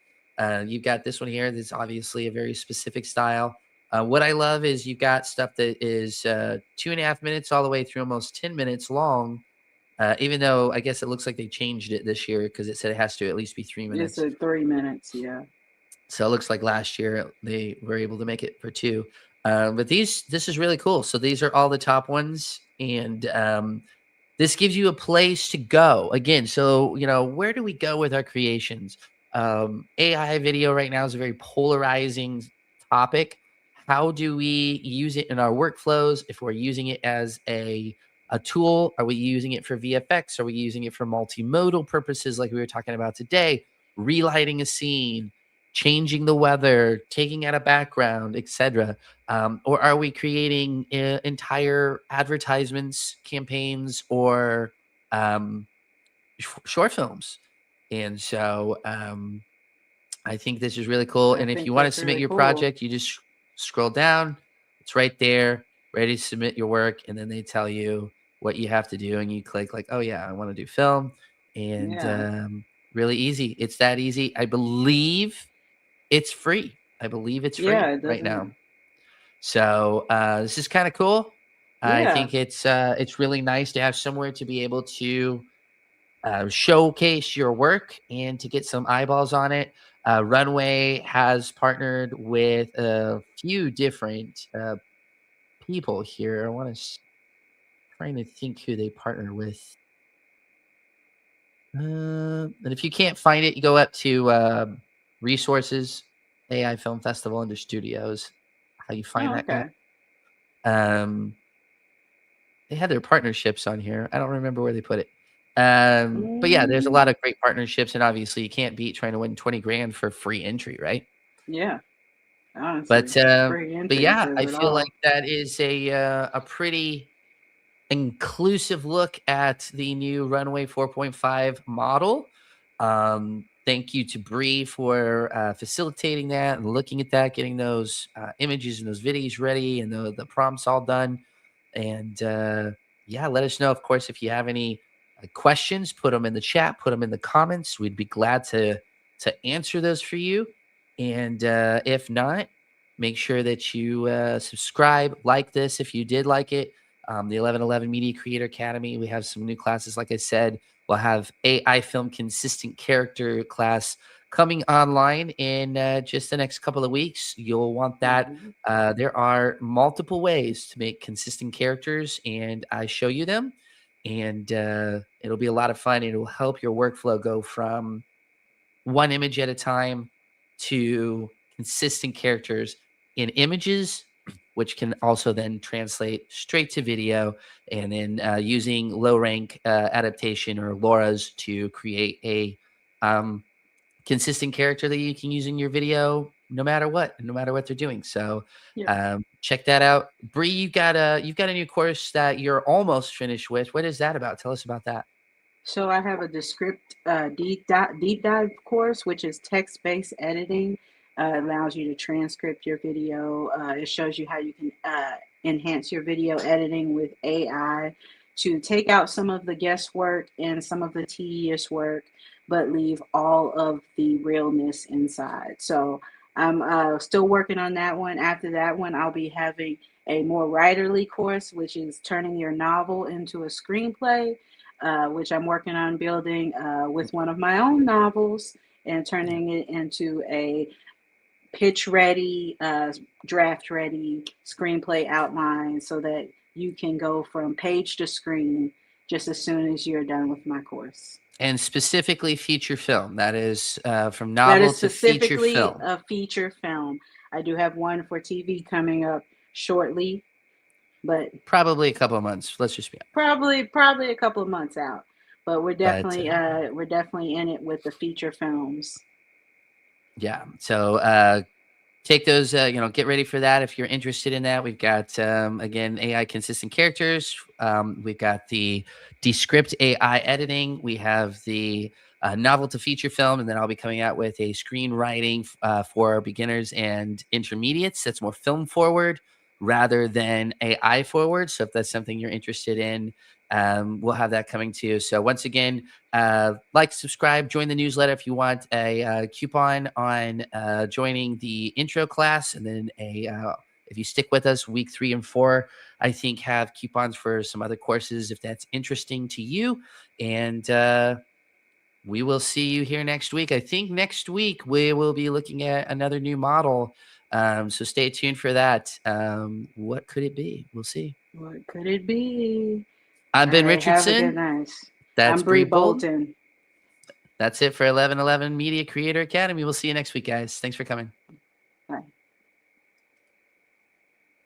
You've got this one here. That's obviously a very specific style. What I love is you've got stuff that is 2.5 minutes all the way through almost 10 minutes long. Even though I guess it looks like they changed it this year because it said it has to at least be 3 It's minutes. a 3 minutes. Yeah. So it looks like last year they were able to make it for 2. But this is really cool. So these are all the top ones, and this gives you a place to go again. So, where do we go with our creations? AI video right now is a very polarizing topic. How do we use it in our workflows? If we're using it as a tool, are we using it for VFX? Are we using it for multimodal purposes like we were talking about today? Relighting a scene, changing the weather, taking out a background, etc. Or are we creating entire advertisements, campaigns, or short films? And so I think this is really cool. I And if think you want to that's submit really your cool. project, you just scroll down. It's right there, ready to submit your work. And then they tell you what you have to do. And you click like, oh, yeah, I want to do film. And Yeah. really easy. It's that easy. I believe it's free. I believe it's free Yeah, it right doesn't. now. So this is kind of cool. I Yeah. think it's really nice to have somewhere to be able to showcase your work and to get some eyeballs on it. Runway has partnered with a few different people here. I want to trying to think who they partner with. And if you can't find it, you go up to resources, AI Film Festival under studios. How you find Oh, that guy? okay. They had their partnerships on here. I don't remember where they put it. But yeah, there's a lot of great partnerships, and obviously you can't beat trying to win 20 grand for free entry, right? Yeah. But Honestly, free entry yeah, says I it feel all. like that is a pretty inclusive look at the new Runway 4.5 model. Thank you to Brea for facilitating that and looking at that, getting those images and those videos ready and the prompts all done. And yeah, let us know, of course, if you have any questions, put them in the chat, put them in the comments. We'd be glad to answer those for you. And if not, make sure that you subscribe, like this if you did like it. The 1111 Media Creator Academy, we have some new classes. Like I said, we'll have AI film consistent character class coming online in just the next couple of weeks. You'll want that. There are multiple ways to make consistent characters, and I show you them. And it'll be a lot of fun. It'll help your workflow go from one image at a time to consistent characters in images, which can also then translate straight to video, and then using low rank adaptation or LoRa's to create a consistent character that you can use in your video no matter what they're doing. So Yeah. check that out. Brea, you've got a new course that you're almost finished with. What is that about? Tell us about that. So I have a Descript deep dive course, which is text-based editing. Allows you to transcript your video. It shows you how you can enhance your video editing with AI to take out some of the guesswork and some of the tedious work, but leave all of the realness inside. So I'm still working on that one. After that one, I'll be having a more writerly course, which is turning your novel into a screenplay. Which I'm working on building with one of my own novels and turning it into a pitch ready, draft ready screenplay outline so that you can go from page to screen just as soon as you're done with my course. And specifically feature film. That is from That novel is to feature specifically film. a feature film. I do have one for TV coming up shortly, but Probably a couple of months. Let's just be honest. probably a couple of months out. But we're But definitely in it with the feature films. yeah, so take those, get ready for that if you're interested in that. We've got, again, AI consistent characters. We've got the Descript AI editing. We have the novel to feature film, and then I'll be coming out with a screenwriting for beginners and intermediates that's more film forward rather than AI forward. So if that's something you're interested in, we'll have that coming to you. So once again, like, subscribe, join the newsletter if you want a coupon on joining the intro class, and then if you stick with us, week 3 and 4, I think have coupons for some other courses if that's interesting to you. And we will see you here next week. I think next week we will be looking at another new model. So stay tuned for that. What could it be? We'll see. What could it be? I've been All right, have a good Richardson. night. That's I'm Brea Brea Bolton. Bolton. That's it for 1111 Media Creator Academy. We'll see you next week, guys. Thanks for coming. Bye.